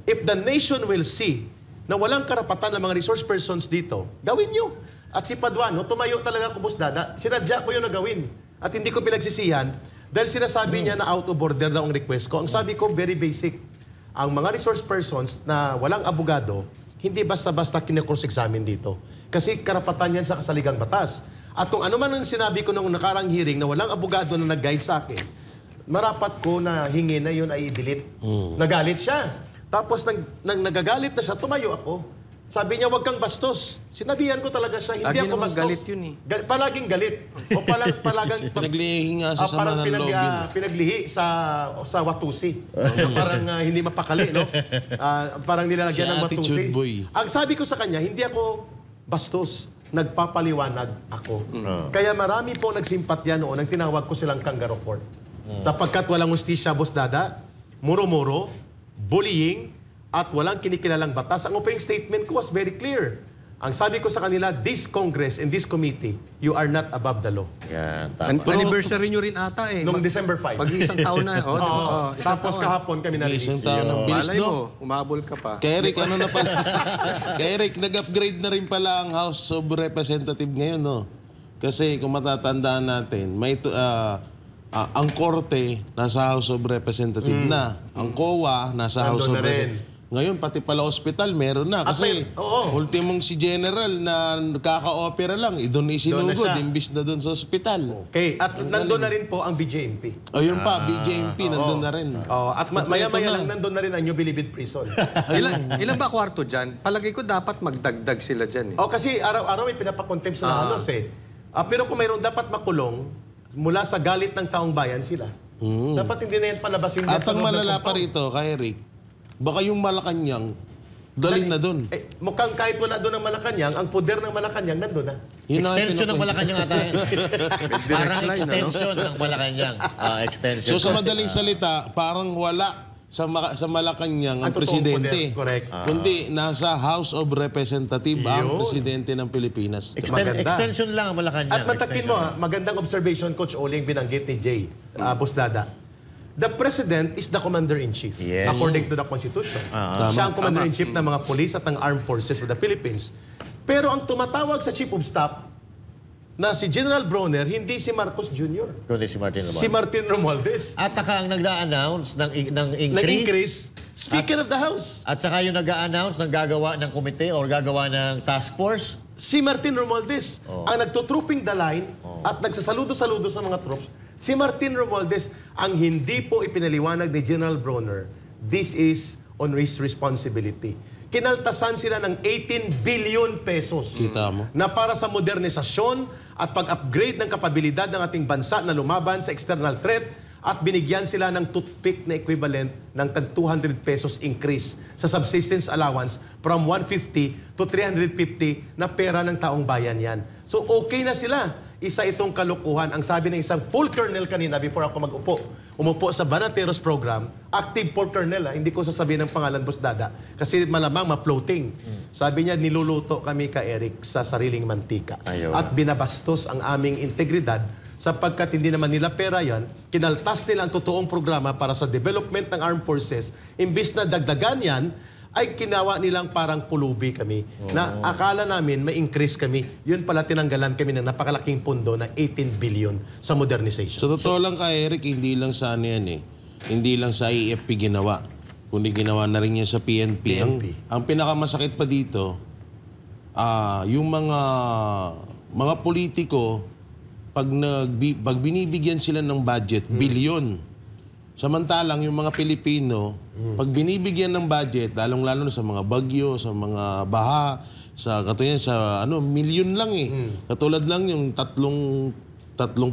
If the nation will see na walang karapatan ng mga resource persons dito, gawin nyo. At si Paduano, tumayo talaga ako, Boss Dada. Sinadya ko yun na gawin. At hindi ko pinagsisihan dahil sinasabi niya na out of order daw ang request ko. Ang sabi ko, very basic. Ang mga resource persons na walang abogado, hindi basta-basta kine-cross-examine dito. Kasi karapatan yan sa kasaligang batas. At kung ano man ang sinabi ko nung nakarang hearing na walang abogado na nag-guide sa akin, marapat ko na hingi na yun ay i-delete. Nagalit siya. Tapos nagagalit na siya, tumayo ako. Sabi niya, wag kang bastos. Sinabihan ko talaga siya, hindi Lagi ako naman bastos. galit yun eh. Palaging galit. O palagang... Pinaglihi nga sa sama ng loob yun. Pinaglihi sa Watusi. Parang hindi mapakali, no? Parang nilalagyan ng Watusi. Attitude boy. Ang sabi ko sa kanya, hindi ako bastos. Nagpapaliwanag ako. Kaya marami po nagsimpatya noon ang tinawag ko silang kangaroo court. Sapagkat walang hustisya, Boss Dada, muro-muro, bullying, at walang kinikilalang batas. Ang opening statement ko was very clear. Ang sabi ko sa kanila, this Congress and this committee, you are not above the law. Yan, tama. Anniversary nyo rin ata eh. Noong December 5. Mag-iisang taon na. Tapos kahapon kami na-release. Isang taon ng bilis, Malay no? mo, umabol ka pa. Kay Eric, ano na pala? Kay Eric, nag-upgrade na rin pala ang House of Representatives ngayon, no? Kasi kung matatandaan natin, may ang Korte nasa House of Representatives na. Ang COA nasa House of Representatives. Ngayon, pati pala hospital, meron na. Kasi ultimong si General na kaka-opera lang, doon isinugod, imbis na doon sa hospital. Okay, at nandun na rin po ang BJMP. O yun pa, BJMP, nandun na rin. At maya-maya lang nandun na rin ang New Bilibid Prison. Ilan ba kwarto dyan? Palagay ko dapat magdagdag sila dyan eh. Kasi araw-araw may pinapakontempt sa halos eh. Pero kung mayroon dapat makulong, mula sa galit ng taong bayan sila. Dapat hindi na yan palabasin. At ang malala pa rito, kay Eric, baka yung Malacanang, dalhin na doon. Mukhang kahit wala doon ang Malacanang, ang poder ng Malacanang nandun na. Extension ng Malacanang ata yan. Parang extension ng Malacanang. Extension. So sa madaling salita, parang wala sa Malacanang ang presidente. Correct. Kundi nasa House of Representatives ang presidente ng Pilipinas. Extension lang ang Malacanang. At matakin mo, magandang observation, Coach Oling, binanggit ni Jay Boss Dada. The President is the Commander-in-Chief, according to the Constitution. Siya ang Commander-in-Chief ng mga police at ng Armed Forces of the Philippines. Pero ang tumatawag sa Chief of Staff na si General Bronner, hindi si Marcos Jr. Kundi si Martin Romualdez. Si Martin Romualdez. At saka ang nag-a-announce ng increase. Nag-increase, Speaker of the House. At saka yung nag-a-announce ng gagawa ng komite or gagawa ng task force. Si Martin Romualdez. Ang nagtutrooping the line at nagsasaludo-saludo sa mga troops. Si Martin Romualdez, ang hindi po ipinaliwanag ni General Bronner, this is on his responsibility. Kinaltasan sila ng 18 billion pesos na para sa modernisasyon at pag-upgrade ng kapabilidad ng ating bansa na lumaban sa external threat at binigyan sila ng toothpick na equivalent ng tag 200 pesos increase sa subsistence allowance from 150 to 350 na pera ng taong bayan yan. So okay na sila. isa itong kalukuhan. Ang sabi ng isang full colonel kanina before ako umupo sa Banateros program, active full colonel, hindi ko sasabihin ng pangalan, Boss Dada, kasi malamang ma-floating. Sabi niya, niluluto kami ka Eric sa sariling mantika. Ayun. At binabastos ang aming integridad sapagkat hindi naman nila pera yan, kinaltas nila ang totoong programa para sa development ng armed forces, imbis na dagdagan yan, ay kinawa nilang parang pulubi kami na akala namin may increase kami. Yun pala tinanggalan kami ng napakalaking pondo na 18 billion sa modernization. Sa totoo lang ka, Eric, hindi lang sa ano yan eh. Hindi lang sa AFP ginawa. Kundi ginawa na rin yan sa PNP. Ang pinakamasakit pa dito, yung mga politiko, pag binibigyan sila ng budget, bilyon. Samantalang yung mga Pilipino, pag binibigyan ng budget, lalong-lalo sa mga bagyo, sa mga baha, sa katulad sa milyon lang eh. Katulad lang yung tatlong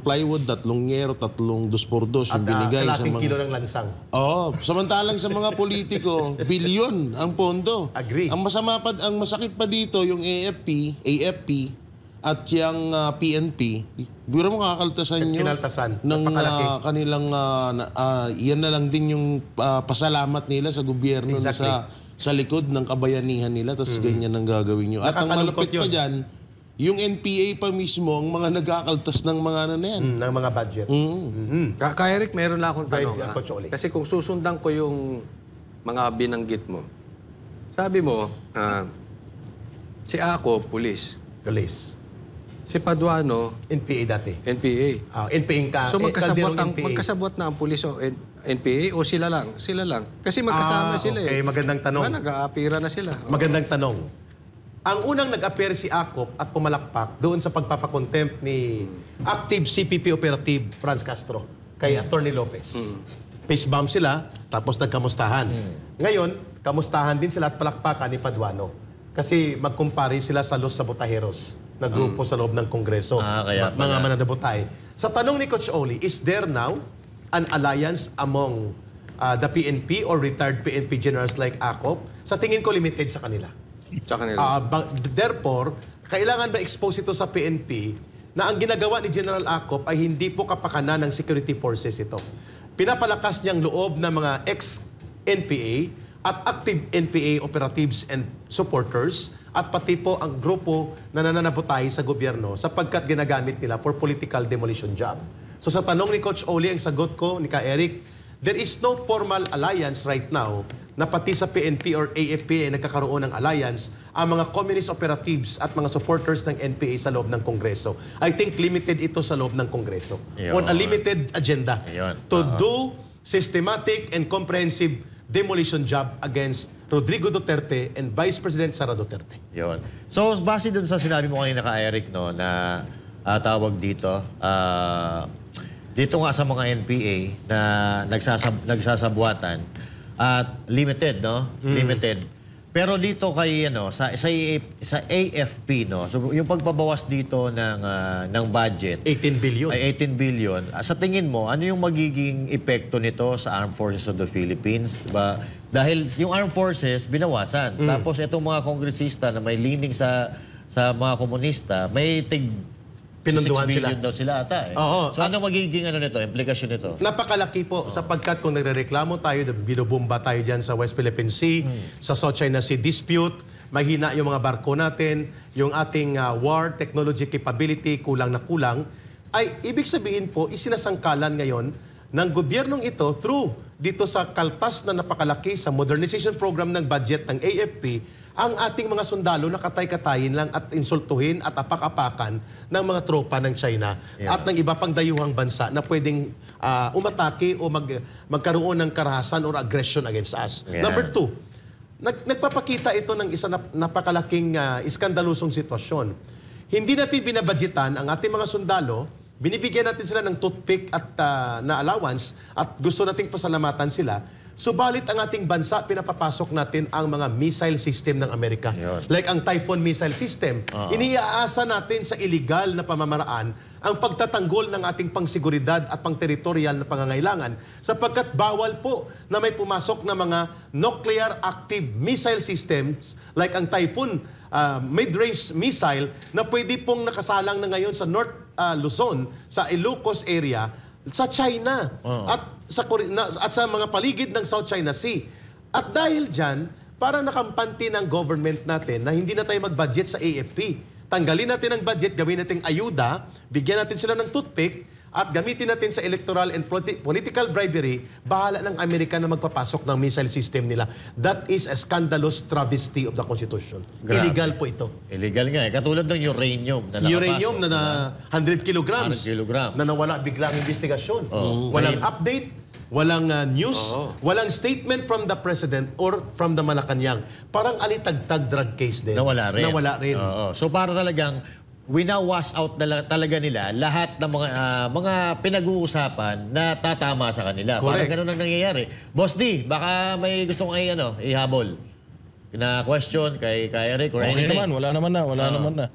plywood, 3 yero, 3 2x2 yung binigay sa mga kilo ng lansang. Oo, samantalang sa mga politiko, bilyon ang pondo. Agree. Ang masakit pa dito yung AFP at yung PNP, biro mo kakaltasan nyo Kinaltasan. ng Napakalaki. kanilang, yan na lang din yung pasalamat nila sa gobyerno Exactly. sa likod ng kabayanihan nila, tapos ganyan ang gagawin nyo. At ang Nakakalungkot malupit pa yun. dyan, yung NPA pa mismo, ang mga nagkakaltas ng mga ano na yan. Ng mga budget. Ka Eric, meron lang akong tanong. Right, Coach Oli. Kasi kung susundan ko yung mga binanggit mo, sabi mo, si Ako, pulis. Release. Si Paduano, NPA dati. NPA. NPA So kalderong NPA. magkasabot na ang pulis o NPA o sila lang? Sila lang. Kasi magkasama sila okay, magandang tanong. Nag-aapira na sila. Magandang tanong. Ang unang nag-appear si Akop at pumalakpak doon sa pagpapakontempt ni active CPP operative Franz Castro kay Attorney Lopez. Face bomb sila, tapos nagkamustahan. Ngayon, kamustahan din sila at palakpakan ni Paduano. Kasi magkumpare sila sa Los Sabotajeros na grupo sa loob ng Kongreso. Kaya Mga mananabutay. Sa tanong ni Coach Oli, is there now an alliance among the PNP or retired PNP generals like Akop? Sa tingin ko, limited sa kanila. Sa kanila. Therefore, kailangan ma-expose ito sa PNP na ang ginagawa ni General Akop ay hindi po kapakanan ng security forces ito. Pinapalakas niyang loob ng mga ex-NPA at active NPA operatives and supporters at pati po ang grupo na nananabutay sa gobyerno sapagkat ginagamit nila for political demolition job. So sa tanong ni Coach Oli, ang sagot ko ni Ka Eric, there is no formal alliance right now na pati sa PNP or AFP ay nagkakaroon ng alliance ang mga communist operatives at mga supporters ng NPA sa loob ng Kongreso. I think limited ito sa loob ng Kongreso. Yun. On a limited agenda Yun. to do systematic and comprehensive demolition job against Rodrigo Duterte and Vice President Sara Duterte. Yun. So, base dun sa sinabi mo kanina ka, Eric, no, na tawag dito, dito nga sa mga NPA na nagsasabuatan at limited, no? Limited. Pero dito kay sa AFP, no. So yung pagbabawas dito ng budget 18 billion. ay 18 billion. Sa tingin mo, ano yung magiging epekto nito sa Armed Forces of the Philippines? Diba? Dahil yung Armed Forces binawasan. Tapos itong mga kongresista na may leaning sa mga komunista, may Pinunduhan 6 sila. billion daw sila ata eh. Oo. So ano magiging implikasyon nito? Napakalaki po sapagkat kung nagrereklamo tayo, binubumba tayo dyan sa West Philippine Sea, sa South China Sea dispute, mahina yung mga barko natin, yung ating war technology capability kulang na kulang, ay ibig sabihin po, isinasangkalan ngayon ng gobyernong ito through dito sa kaltas na napakalaki sa modernization program ng budget ng AFP, ang ating mga sundalo na katay-katayin lang at insultuhin at apak-apakan ng mga tropa ng China at ng iba pang dayuhang bansa na pwedeng umatake o magkaroon ng karahasan or aggression against us. Yeah. Number 2, nagpapakita ito ng isa napakalaking iskandalusong sitwasyon. Hindi natin binabudgetan ang ating mga sundalo, binibigyan natin sila ng toothpick at na allowance at gusto nating pasalamatan sila. Subalit ang ating bansa, pinapapasok natin ang mga missile system ng Amerika. Yun. Like ang Typhoon missile system. Iniaasa natin sa illegal na pamamaraan ang pagtatanggol ng ating pangsiguridad at pangteritorial na pangangailangan sapagkat bawal po na may pumasok na mga nuclear active missile systems like ang Typhoon mid-range missile na pwede pong nakasalang na ngayon sa North Luzon, sa Ilocos area, sa China at sa mga paligid ng South China Sea. At dahil dyan, parang nakampante ng government natin na hindi na tayo mag-budget sa AFP. Tanggalin natin ang budget, gawin natin ayuda, bigyan natin sila ng toothpick, at gamitin natin sa electoral and political bribery, bahala ng Amerika na magpapasok ng missile system nila. That is a scandalous travesty of the Constitution. Grabe. Illegal po ito. Illegal nga eh. Katulad ng uranium na nakapasok. Uranium na 100 kilograms 100 kilogram. na nawala biglang investigasyon. Walang update, walang news, walang statement from the President or from the Malacanang. Parang alitagtag drug case din. Nawala rin. Nawala rin. Oo. So para talagang wina-wash out talaga nila lahat ng mga pinag-uusapan na tatama sa kanila. Correct. Parang ganun ang nangyayari. Boss D, baka may gusto kong ihabol na question kay Eric or Okay anything. naman, wala naman na.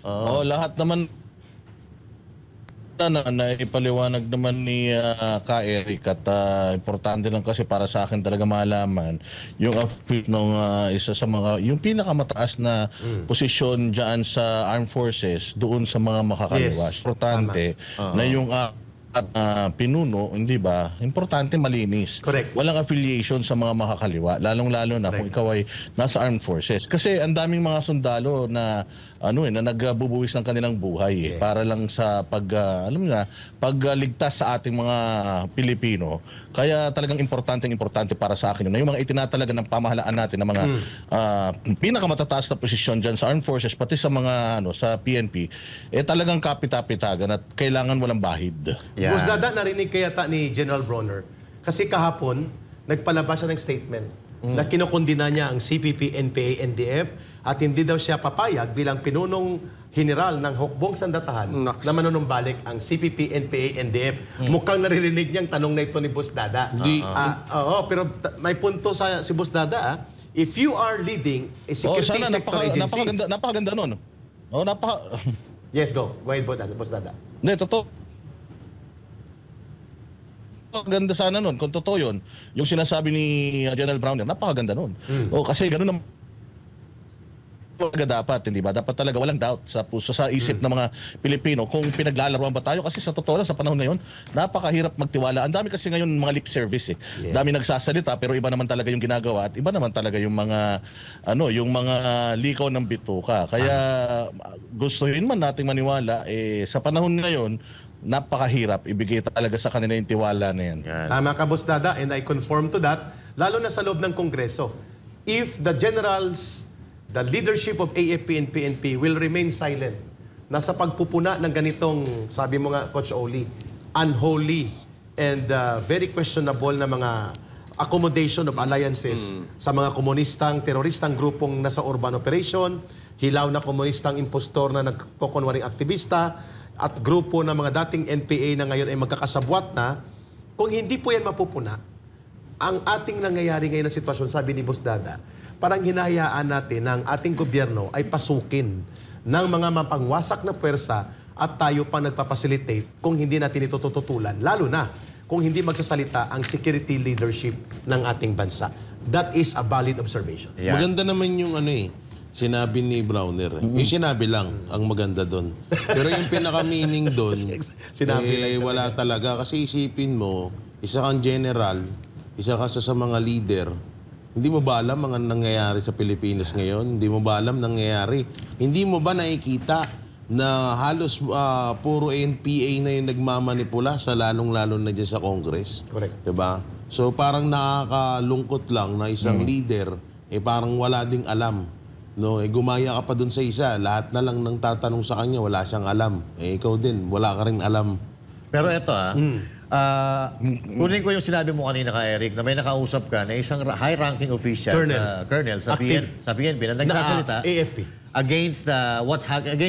Oo, lahat naman na ipaliwanag naman ni Ka Eric at importante lang kasi para sa akin talaga malaman yung affiliate ng isa sa mga yung pinakamataas na posisyon diyan sa armed forces doon sa mga makakaliwa. Yes, Importante na yung pinuno, hindi ba? Importante malinis. Correct. Walang affiliation sa mga makakaliwa, lalong-lalo na kung ikaw ay nasa armed forces. Kasi ang daming mga sundalo na na nagbubuwis ng kanilang buhay para lang sa pagligtas sa ating mga Pilipino. Kaya talagang importante para sa akin na yung mga itinatalaga ng pamahalaan natin ng mga pinakamatataas na posisyon diyan sa armed forces pati sa mga sa PNP talagang kapita-pitagan at kailangan walang bahid. Yeah. Boss Dada, narinig kaya ni General Bronner. Kasi kahapon, nagpalabas siya ng statement na kinukundina niya ang CPP, NPA, NDF at hindi daw siya papayag bilang pinunong general ng Hukbong Sandatahan na manunumbalik ang CPP, NPA, NDF. Mukhang naririnig niyang tanong na ito ni Boss Dada. Oo, pero may punto si Boss Dada. If you are leading a security sector agency... Napakaganda nun. Yes, go. Go ahead, Boss Dada. Hindi, totoo. Ganda sana nun, kung totoo yun. Yung sinasabi ni General Browner, napakaganda nun. Kasi gano'n naman dapat, hindi ba? Dapat talaga walang doubt sa puso, sa isip ng mga Pilipino kung pinaglalaroan ba tayo. Kasi sa totoo lang, sa panahon ngayon, napakahirap magtiwala. Ang dami kasi ngayon mga lip service Dami nagsasalita, pero iba naman talaga yung ginagawa at iba naman talaga yung mga yung mga likaw ng bituka. Kaya gustuhin man nating maniwala, sa panahon ngayon, napakahirap ibigay talaga sa kanila yung tiwala na yan. Tama ka, Boss Dada, and I conform to that, lalo na sa loob ng Kongreso. If the generals, the leadership of AFP and PNP will remain silent na sa pagpupuna ng ganitong, sabi mo nga, Coach Oli, unholy and very questionable na mga accommodation of alliances sa mga komunistang, teroristang grupong nasa urban operation, hilaw na komunistang impostor na nagkokunwaring aktivista, at grupo ng mga dating NPA na ngayon ay magkakasabwat na, kung hindi po yan mapupuna, ang ating nangyayari ngayon na sitwasyon, sabi ni Boss Dada, parang hinahayaan natin na ang ating gobyerno ay pasukin ng mga mapangwasak na puwersa at tayo pa nagpapacilitate kung hindi natin ito tututulan, lalo na kung hindi magsasalita ang security leadership ng ating bansa. That is a valid observation. Yeah. Maganda naman yung sinabi ni Browner. Yung sinabi lang ang maganda doon. Pero yung pinaka-meaning doon, wala talaga. Kasi isipin mo, isa kang general, isa ka sa mga leader, hindi mo ba alam ang nangyayari sa Pilipinas ngayon? Hindi mo ba alam nangyayari? Hindi mo ba nakikita na halos puro NPA na yung nagmamanipula sa lalong-lalo na dyan sa Congress? Correct. Diba? So parang nakakalungkot lang na isang leader, parang wala ding alam. No, gumaya ka pa dun sa isa, lahat na lang nang tatanong sa kanya, wala siyang alam. Ikaw din, wala ka rin alam. Pero eto kunin ko yung sinabi mo kanina ka Eric na may nakausap ka na isang high-ranking official Colonel sa PNP na nagsasalita AFP against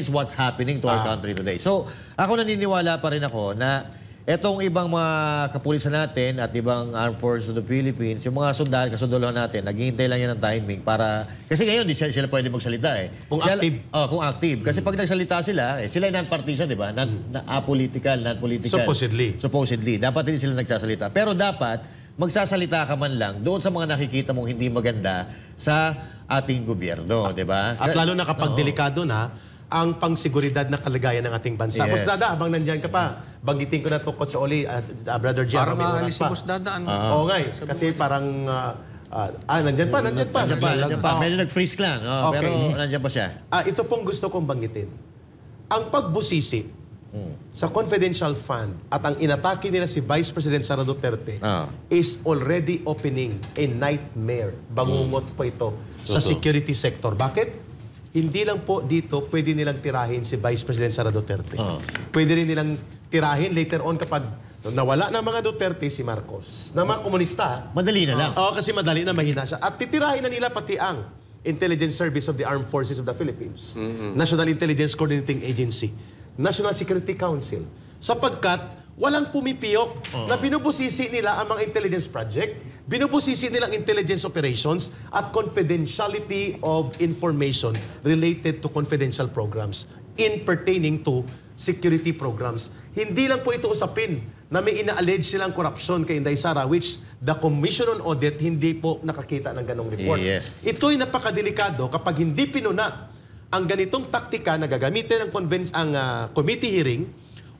what's happening to our country today. So, ako naniniwala pa rin ako na etong ibang mga kapulisan natin at ibang armed forces of the Philippines, yung mga kasundalohan natin, naghihintay lang yan ng timing para... Kasi ngayon, di sila pwede magsalita Kung active. Kung active. Kasi pag nagsalita sila, sila ay non-partisan, di ba? Non-political. Supposedly. Dapat hindi sila nagsasalita. Pero dapat, magsasalita ka man lang doon sa mga nakikita mong hindi maganda sa ating gobyerno, di ba? At lalo na kapag delikado na, ang pangsiguridad na kalagayan ng ating bansa. Yes. Boss Dada, habang nandyan ka pa, banggitin ko na to, Coach Oli, Brother Gian. Parang may oras aalis si pa. Boss Dadaan. Oo nga eh. Kasi parang... nandyan pa. Nandiyan pa. Medyo nag-freeze lang. Okay. Pero nandiyan pa siya. Ito pong gusto kong banggitin. Ang pagbusisi sa confidential fund at ang inatake nila si Vice President Sara Duterte is already opening a nightmare. Bangungot po ito sa security sector. Bakit? Hindi lang po dito pwede nilang tirahin si Vice President Sara Duterte. Pwede rin nilang tirahin later on kapag nawala na mga Duterte si Marcos. Na mga komunista. Madali na lang. Oo, kasi madali na mahina siya. At titirahin na nila pati ang Intelligence Service of the Armed Forces of the Philippines, National Intelligence Coordinating Agency, National Security Council, sapagkat walang pumipiyok na binubusisi nila ang mga intelligence project, binubusisi nilang intelligence operations at confidentiality of information related to confidential programs in pertaining to security programs. Hindi lang po ito usapin na may ina-allege silang korupsyon kay Inday Sara, which the Commission on Audit hindi po nakakita ng ganong report. Yes. Ito'y napakadelikado kapag hindi pinuna ang ganitong taktika na gagamitin ang committee hearing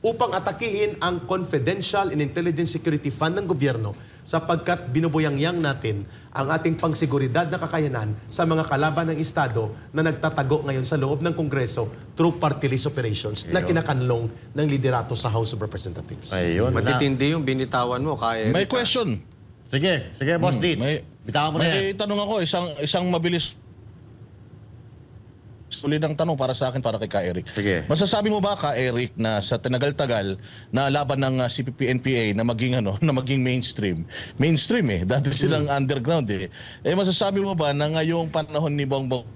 upang atakihin ang confidential and intelligence security fund ng gobyerno sapagkat binubuyangyang natin ang ating pangsiguridad na kakayanan sa mga kalaban ng Estado na nagtatago ngayon sa loob ng Kongreso through party list operations na kinakanlong ng liderato sa House of Representatives. Ayun. Matitindi yung binitawan mo, kaya. May question. Sige, Boss Dit. Bitawan mo na yan. May tanong ako, isang mabilis uli ng tanong para sa akin, para kay Ka Eric. Sige. Masasabi mo ba, Ka Eric, na sa tinagal-tagal na laban ng CPP-NPA na maging mainstream dati silang underground masasabi mo ba na ngayong panahon ni Bongbong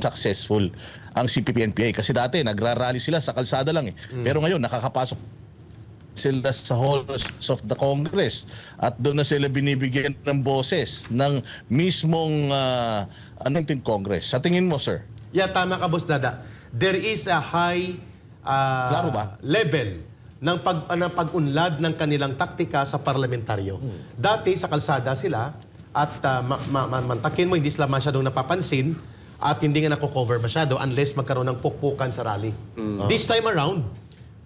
successful ang CPP-NPA? Kasi dati nagrarally sila sa kalsada lang pero ngayon nakakapasok sila sa halls of the Congress at doon na sila binibigyan ng boses ng mismong Congress. Sa tingin mo, sir? Yeah, tama ka, Boss Dada. There is a high Klaro ba? level ng pag-unlad ng kanilang taktika sa parlamentaryo. Dati sa kalsada sila at mantakin mo, hindi sila masyadong napapansin at hindi nga nako-cover masyado unless magkaroon ng pukpukan sa rally. This time around,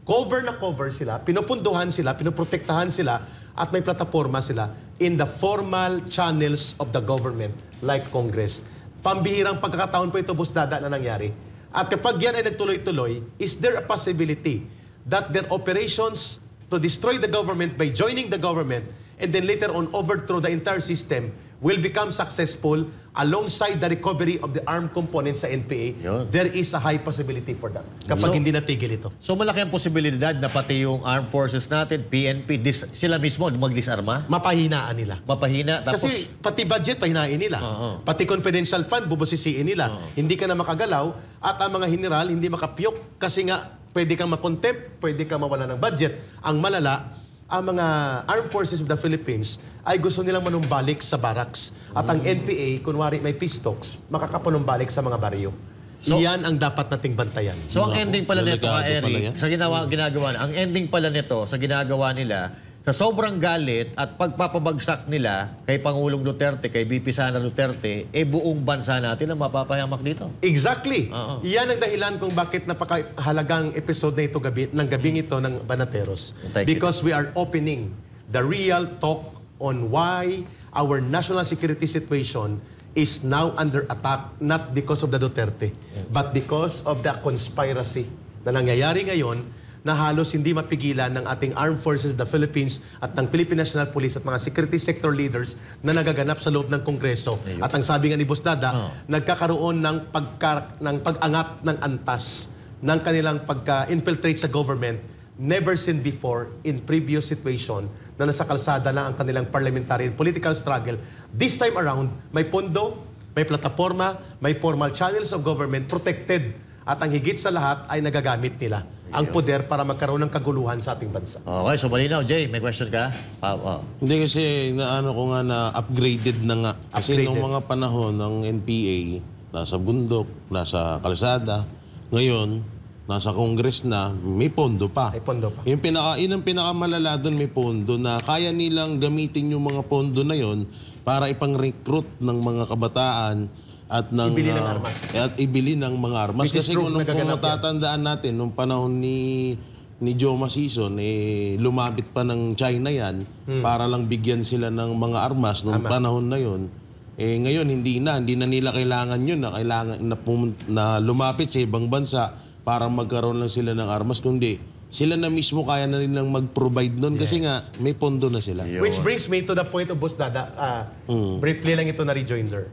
cover na cover sila, pinupunduhan sila, pinoprotektahan sila, at may plataforma sila in the formal channels of the government like Congress. Pambihirang pagkakataon po ito, Boss Dada, na nangyari. At kapag yan ay nagtuloy-tuloy, is there a possibility that their operations to destroy the government by joining the government and then later on overthrow the entire system will become successful alongside the recovery of the armed components sa NPA? Yun. There is a high possibility for that kapag hindi natigil ito. So malaki ang posibilidad na pati yung armed forces natin, PNP, sila mismo mag-disarma? Mapahinaan nila. Mapahina? Tapos, Kasi pati budget, pahinain nila. Pati confidential fund, bubusisiin nila. Hindi ka na makagalaw at ang mga general hindi makapiyok kasi nga pwede kang makontempt, pwede kang mawala ng budget. Ang malala, ang mga Armed Forces of the Philippines ay gusto nilang manumbalik sa barracks. At ang NPA, kunwari may pistocks, makakapanumbalik sa mga baryo. So, Iyan ang dapat nating bantayan. So ang ending pala nito, delikado pala Eric, yan. sa ginagawa ang ending pala nito sa ginagawa nila, sa sobrang galit at pagpapabagsak nila kay Pangulong Duterte, kay VP Sara Duterte, buong bansa natin ang mapapahamak dito. Exactly. Iyan ang dahilan kung bakit napakahalagang episode na ito ng gabing ito ng Banateros. Thank you. Because we are opening the real talk on why our national security situation is now under attack, not because of the Duterte, but because of the conspiracy na nangyayari ngayon na halos hindi mapigilan ng ating Armed Forces of the Philippines at ng Philippine National Police at mga security sector leaders na nagaganap sa loob ng Kongreso. At ang sabi nga ni Boss Dada, nagkakaroon ng pag-angat ng antas ng kanilang pagka-infiltrate sa government never seen before in previous situation na nasa kalsada lang ang kanilang parliamentary and political struggle. This time around, may pondo, may plataforma, may formal channels of government protected at ang higit sa lahat ay nagagamit nila ang poder para magkaroon ng kaguluhan sa ating bansa. Okay, so malinaw. Jay, may question ka? Hindi kasi naano ko nga na upgraded na nga. Kasi Upgraded. nung mga panahon ng NPA, nasa bundok, nasa kalsada, ngayon, nasa Congress na, may pondo pa. May pondo pa. Yun ang pinakamalala doon, may pondo na kaya nilang gamitin yung mga pondo na yon para ipang-recruit ng mga kabataan at ng Ibili ng armas. at ibili ng mga armas. Which is Kasi true, kung nagaganap yan. matatandaan natin nung panahon ni Joma Sison, lumapit pa ng China yan para lang bigyan sila ng mga armas nung panahon na yon. Ngayon hindi na nila kailangan yun na kailangan na lumapit sa ibang bansa para magkaroon lang sila ng armas, kundi sila na mismo kaya na rin lang mag-provide nun kasi nga may pondo na sila. Which brings me to the point of Boss Dada. Briefly lang ito na rejoinder.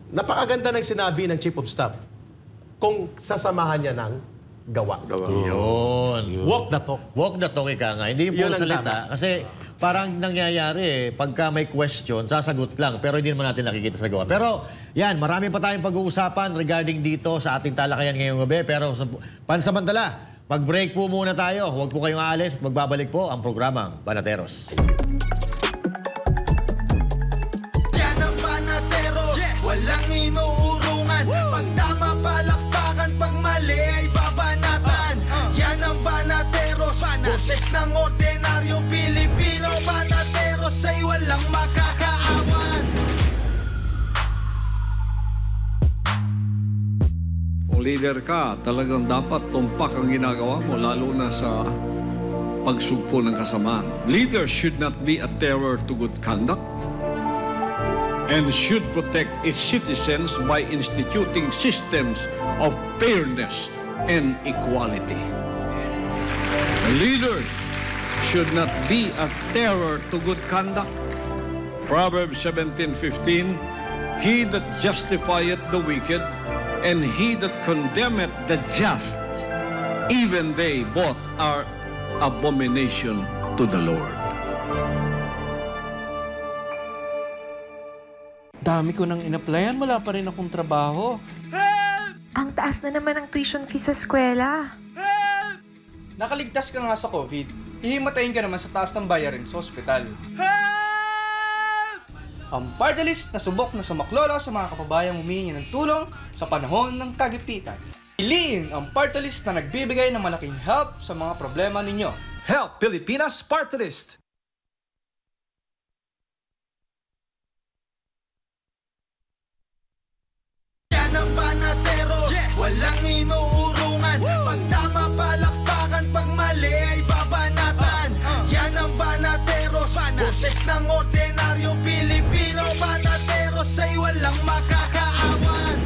Napakaganda ng sinabi ng Chief of Staff kung sasamahan niya ng gawa. Yun. Walk the talk. Walk the talk, ika nga. Hindi yung Yun puro ang salita. Kasi parang nangyayari pagka may question, sasagot lang. Pero hindi naman natin nakikita sa gawa. Pero yan, marami pa tayong pag-uusapan regarding dito sa ating talakayan ngayong gabi. Pero pansamantala, mag-break po muna tayo. Huwag po kayong aalis at magbabalik po ang programang Banateros. Yan ang Banateros, walang inuurungan. Pag tama palakpakan, pag mali ay babanatan. Yan ang Banateros, boses ng ordinaryong Pilipino. Banateros ay walang makakaawan. Kung leader ka, talagang dapat tumpak ang ginagawa mo, lalo na sa pagsugpo ng kasamaan. Leaders should not be a terror to good conduct and should protect its citizens by instituting systems of fairness and equality. Leaders should not be a terror to good conduct. Proverbs 17:15, he that justifieth the wicked and he that condemneth the just, even they both are abomination to the Lord. Dami ko nang in-applyan, wala pa rin akong trabaho. Ang taas na naman ang tuition fee sa eskwela. Nakaligtas ka nga sa COVID, hihimatayin ka naman sa taas ng bayarin sa ospital. Ang party list na subok na sumaklolo sa mga kapabayang humihingi ng tulong sa panahon ng kagipitan. Piliin ang party list na nagbibigay ng malaking help sa mga problema ninyo. Help Pilipinas Party List. Yan ang Banateros, walang inuurungan. Pag tama palakpakan, pag mali ay babanatan. Yan ang Banateros, boses ng ordinaryong Pilipino. Banateros ay walang makakaawan.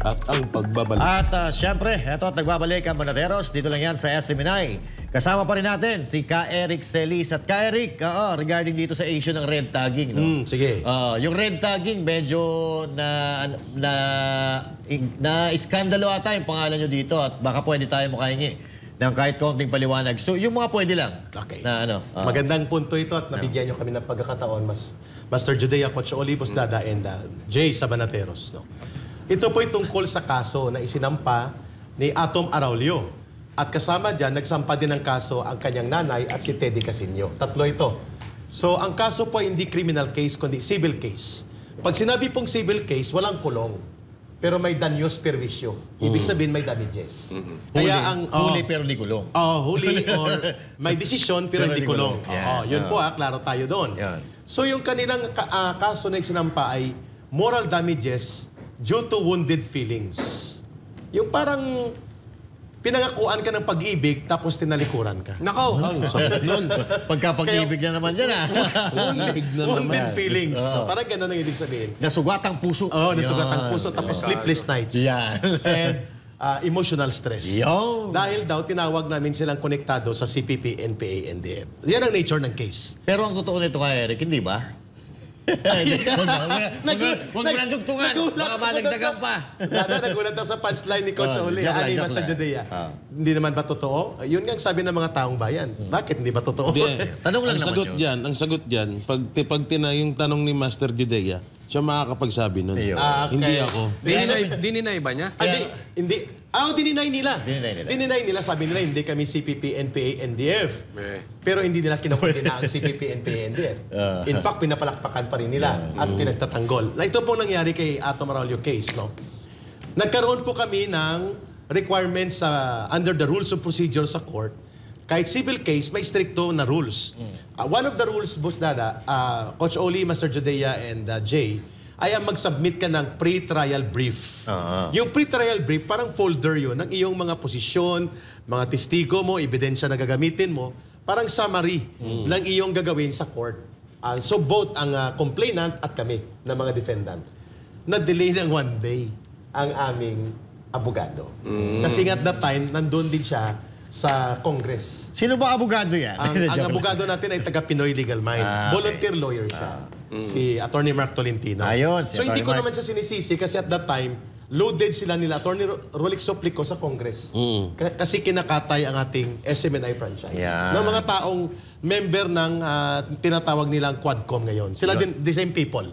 At ang pagbabalik. At syempre, eto at nagbabalik ang Banateros. Dito lang yan sa SMNI. Kasama pa rin natin si Ka Eric Celis. At Ka Eric, regarding dito sa issue ng red tagging. No? Sige. Yung red tagging, medyo na iskandalo ata yung pangalan nyo dito. At baka pwede tayo makahingi ng kahit konting paliwanag. So, yung mga pwede lang. Okay. Na ano. Magandang punto ito at nabigyan nyo kami ng pagkakataon, Master Judea, Coach Olivos Dada, and Jay sa Banateros. No? Ito po'y tungkol sa kaso na isinampa ni Atom Araulio. At kasama dyan, nagsampa din ng kaso ang kanyang nanay at si Teddy Casino. Tatlo ito. So, ang kaso po ay hindi criminal case, kundi civil case. Pag sinabi pong civil case, walang kulong. Pero may danyos perwisyo. Ibig sabihin may damages. Kaya ang... huli pero di kulong. Huli or may desisyon pero hindi kulong. Yun po klaro tayo doon. Yan. So yung kanilang kaso na isinampa ay moral damages due to wounded feelings. Yung parang pinangakuan ka ng pag-ibig tapos tinalikuran ka. Nako! Ay, sakit nun. Pagkapag-ibig na naman yan Wounded na Wounded naman. feelings. No? Parang ganun ang ibig sabihin. Nasugat ang puso. Nasugat ang puso tapos sleepless nights. Yan. And emotional stress. Yo. Dahil daw, tinawag namin silang konektado sa CPP, NPA, NDF. Yan ang nature ng case. Pero ang totoo nito kay Eric, hindi ba? Huwag mo nang dugtungan. Baka malagdagan pa. Nagulat ako sa punchline ni Coach Oli. Ani Master Judea. Hindi naman ba totoo? Yun nga ang sabi ng mga taong bayan. Bakit hindi ba totoo? Tanong lang naman yun. Ang sagot dyan, pag yung tanong ni Master Judea, siya makakapagsabi nun. Ayun. Hindi ako. Dininay ba niya? Hindi. Dininay nila. Dininay nila. Sabi nila, hindi kami CPP, NPA, NDF. Pero hindi nila kinukundina ang CPP, NPA, NDF. In fact, pinapalakpakan pa rin nila at pinagtatanggol. Na ito pong nangyari kay Atom Araulio case, no? Nagkaroon po kami ng requirements under the rules of procedure sa court Kahit civil case, may stricto na rules. One of the rules, Boss Dada, Coach Oli, Master Judea, and Jay, ay ang mag-submit ka ng pre-trial brief. Yung pre-trial brief, parang folder yun ng iyong mga posisyon, mga testigo mo, ebidensya na gagamitin mo, parang summary ng iyong gagawin sa court. So both ang complainant at kami na mga defendant, na-delay ng 1 day ang aming abogado. Kasi at that time, nandun din siya sa Congress. Sino ba abogado yan? Ang abogado natin ay taga Pinoy Legal Mind. Volunteer lawyer siya. Si Attorney Mark Tolentino. Ayun, si so hindi Attorney ko Mark. naman siya sinisisi kasi at that time, loaded sila nila, Attorney Rolex Soplico sa Congress. Kasi kinakatay ang ating SMNI franchise. Yan. Ng mga taong member ng tinatawag nilang Quadcom ngayon. Sila din, the same people.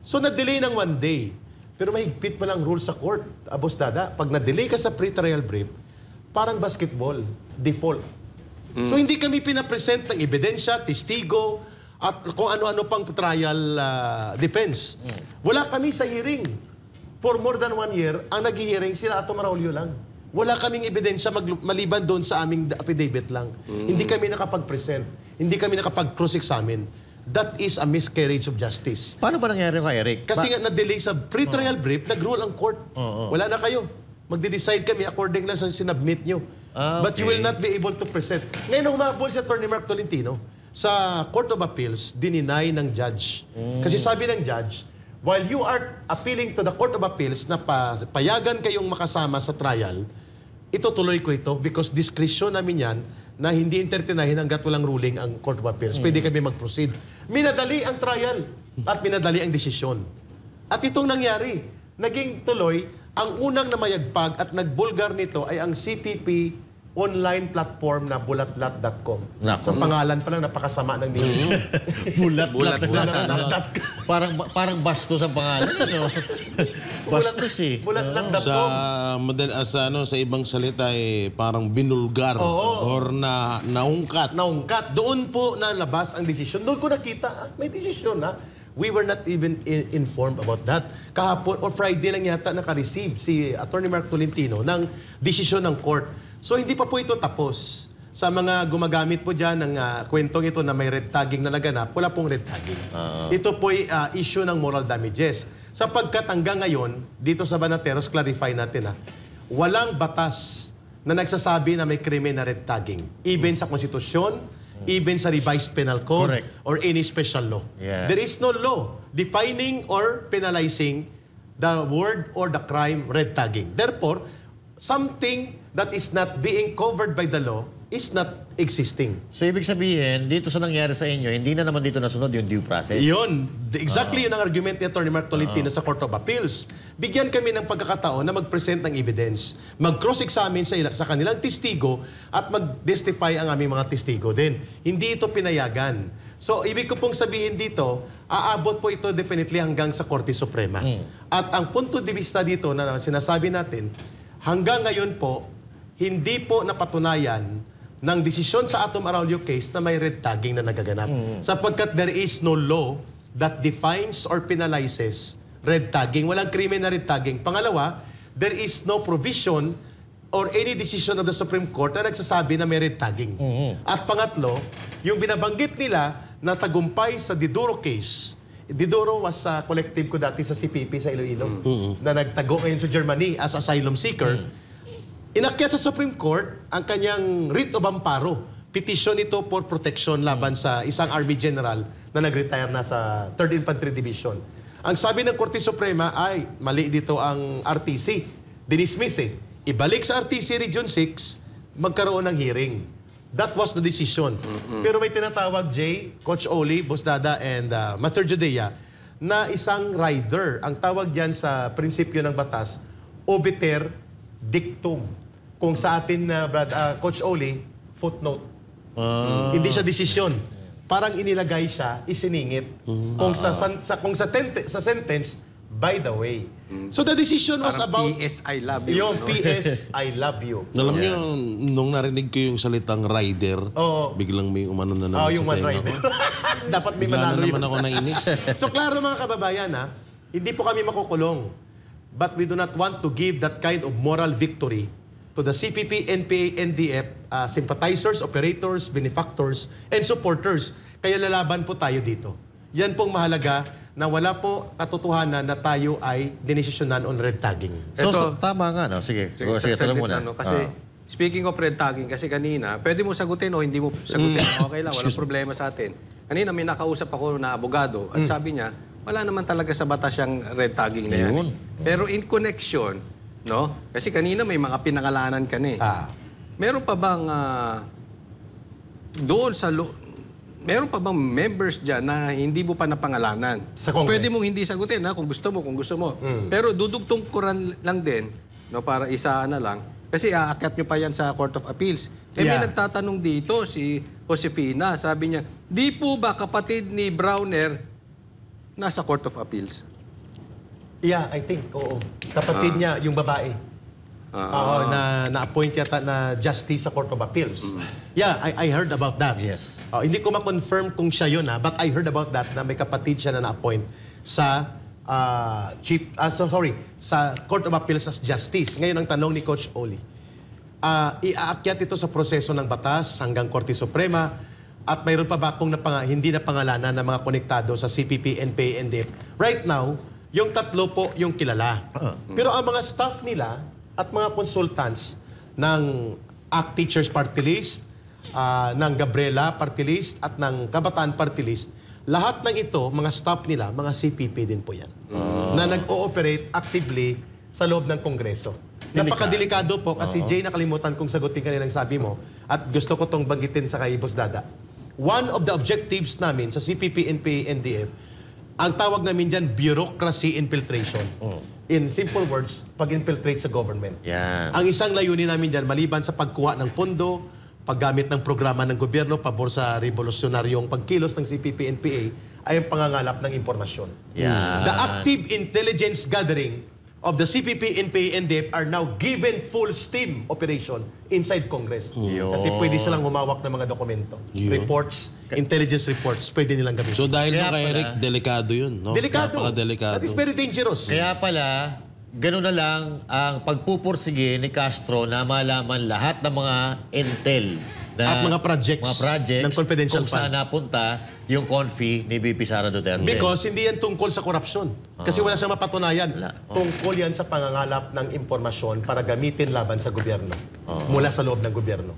So na-delay ng 1 day. Pero mahigpit pa lang rules sa court, Boss Dada. Pag na-delay ka sa pre-trial brief, parang basketball, default. So hindi kami pinapresent ng ebidensya, testigo, at kung ano-ano pang trial defense. Wala kami sa hearing. For more than 1 year, ang nag-hearing sila Ato Maraulio lang. Wala kaming ebidensya maliban doon sa aming affidavit lang. Hindi kami nakapag-present. Hindi kami nakapag-cross-examine. That is a miscarriage of justice. Paano ba nangyari kay Eric? Kasi nga na-delay sa pre-trial brief, nag-rule ang court. Wala na kayo. Magde-decide kami according lang sa sinubmit nyo. But you will not be able to present. Ngayon, humabol si Atty. Mark Tolentino sa Court of Appeals, dininay ng judge. Kasi sabi ng judge, while you are appealing to the Court of Appeals na payagan kayong makasama sa trial, itutuloy ko ito because discretion namin yan na hindi entertainahin hanggat walang ruling ang Court of Appeals. Pwede kami mag-proceed. Minadali ang trial at minadali ang desisyon. At itong nangyari, naging tuloy, ang unang namayagpag at nagbulgar nito ay ang CPP online platform na bulatlat.com. Sa pangalan pa lang, napakasama ng name. Bulatlat. Parang bastos ang pangalan. No? Bastos eh. Bulatlat.com. Sa ibang salita parang binulgar or naungkat. Naungkat. Doon po nalabas ang desisyon. Doon ko nakita, may desisyon na. We were not even informed about that. Kahapon or Friday lang yata naka-receive si Atty. Mark Tolentino ng desisyon ng court. So hindi pa po ito tapos. Sa mga gumagamit po dyan ng kwentong ito na may red tagging na naganap, wala pong red tagging. Ito po ay issue ng moral damages. Sapagkat hanggang ngayon, dito sa Banateros, clarify natin walang batas na nagsasabi na may krimen na red tagging. Even sa konstitusyon, even sa revised penal code, or any special law. There is no law defining or penalizing the word or the crime red tagging. Therefore, something that is not being covered by the law is not existing. So, ibig sabihin, dito sa nangyari sa inyo, hindi na naman dito nasunod yung due process? Yun. Exactly yun ang argument ni Atty. Mark Tolentino sa Court of Appeals. Bigyan kami ng pagkakataon na mag-present ng evidence, mag-cross-examine sa kanilang testigo at mag-testify ang aming mga testigo din. Hindi ito pinayagan. So, ibig ko pong sabihin dito, aabot po ito definitely hanggang sa Korte Suprema. At ang punto de vista dito na sinasabi natin, hanggang ngayon po, hindi po napatunayan ng desisyon sa Ato Maraulio case na may red tagging na nagaganap. Sapagkat there is no law that defines or penalizes red tagging. Walang krimen na red tagging. Pangalawa, there is no provision or any decision of the Supreme Court na nagsasabi na may red tagging. At pangatlo, yung binabanggit nila na tagumpay sa Diduro case. Diduro was a collective ko dati sa CPP sa Iloilo na nagtago ngayon sa Germany as asylum seeker. Inakyat sa Supreme Court ang kanyang writ of amparo. Petition ito for protection laban sa isang Army General na nag-retire na sa 3rd Infantry Division. Ang sabi ng Korte Suprema ay mali dito ang RTC. Dinismiss Ibalik sa RTC Region 6, magkaroon ng hearing. That was the decision. Pero may tinatawag, Jay, Coach Oli, Boss Dada, and Master Judea, na isang rider. Ang tawag dyan sa prinsipyo ng batas, obiter dictum. Kung sa atin, Coach Oli, footnote. Hindi siya desisyon. Parang inilagay siya, isiningit. Kung sa sentence, by the way. So the decision was Parang about... PS, I love you. Yung PS, I love you. Alam niyo, nung narinig ko yung salitang rider, biglang may umano na naman yung sa one tenga rider. ko. Dapat may Bigla manalo na naman ako nainis. So klaro mga kababayan, hindi po kami makukulong. But we do not want to give that kind of moral victory to the CPP, NPA, NDF, sympathizers, operators, benefactors, and supporters. Kaya lalaban po tayo dito. Yan pong mahalaga na wala po katotohanan na tayo ay dinesisyonan on red tagging. So, tama nga, no? Sige, tuloy muna. Kasi, speaking of red tagging, kasi kanina, pwede mo sagutin o hindi mo sagutin. Okay lang, walang problema sa atin. Kanina may nakausap ako na abogado at sabi niya, wala naman talaga sa batas yung red tagging na yan. Pero in connection, no? Kasi kanina may mga pinangalanan ka na eh. Meron pa bang meron pa bang members dyan na hindi mo pa napangalanan? Sa Congress. Pwede mong hindi sagutin ha, kung gusto mo. Pero dudugtong ko lang din, no, para isa na lang. Kasi aakyat nyo pa yan sa Court of Appeals. May nagtatanong dito, si Josefina, sabi niya, di po ba kapatid ni Browner nasa Court of Appeals? Yeah, I think, oo. Kapatid niya, yung babae. Na-appoint yata na justice sa Court of Appeals. Yeah, I heard about that. Yes. Hindi ko ma-confirm kung siya yun, but I heard about that na may kapatid siya na na-appoint sa sa Court of Appeals as justice. Ngayon ang tanong ni Coach Oli, iaakyat ito sa proseso ng batas hanggang Korte Suprema at mayroon pa ba kung hindi na pangalanan ng mga konektado sa CPP, NPA, NDF? Right now, yung tatlo po yung kilala. Pero ang mga staff nila at mga consultants ng ACT Teachers Party List, ng Gabriela Party List at ng Kabataan Party List, lahat ng ito, mga staff nila, mga CPP din po yan. Na nag-ooperate actively sa loob ng Kongreso. Napakadelikado po kasi Jay, nakalimutan kong sagutin kanina ng sabi mo at gusto ko tong banggitin sa kay Boss Dada. One of the objectives namin sa CPP, NPA, NDF, ang tawag namin dyan, bureaucracy infiltration. In simple words, pag-infiltrate sa government. Ang isang layunin namin dyan, maliban sa pagkuha ng pondo, paggamit ng programa ng gobyerno pabor sa revolusyonaryong pagkilos ng CPP, NPA, ay ang pangangalap ng impormasyon. The active intelligence gathering of the CPP, NPA, NDF are now given full steam operation inside Congress. Kasi pwede silang humawak ng mga dokumento. Reports, intelligence reports, pwede nilang gamitin. So dahil kay Eric, delikado yun, no? Delikado. Napaka-delikado. That is very dangerous. Kaya pala, gano'n na lang ang pagpupursige ni Castro na malaman lahat ng mga intel at mga projects ng confidential kung saan fund. napunta yung confi ni VP Sara Duterte. Because hindi yan tungkol sa korupsyon. Kasi wala siyang mapatunayan. Tungkol yan sa pangangalap ng impormasyon para gamitin laban sa gobyerno. Mula sa loob ng gobyerno.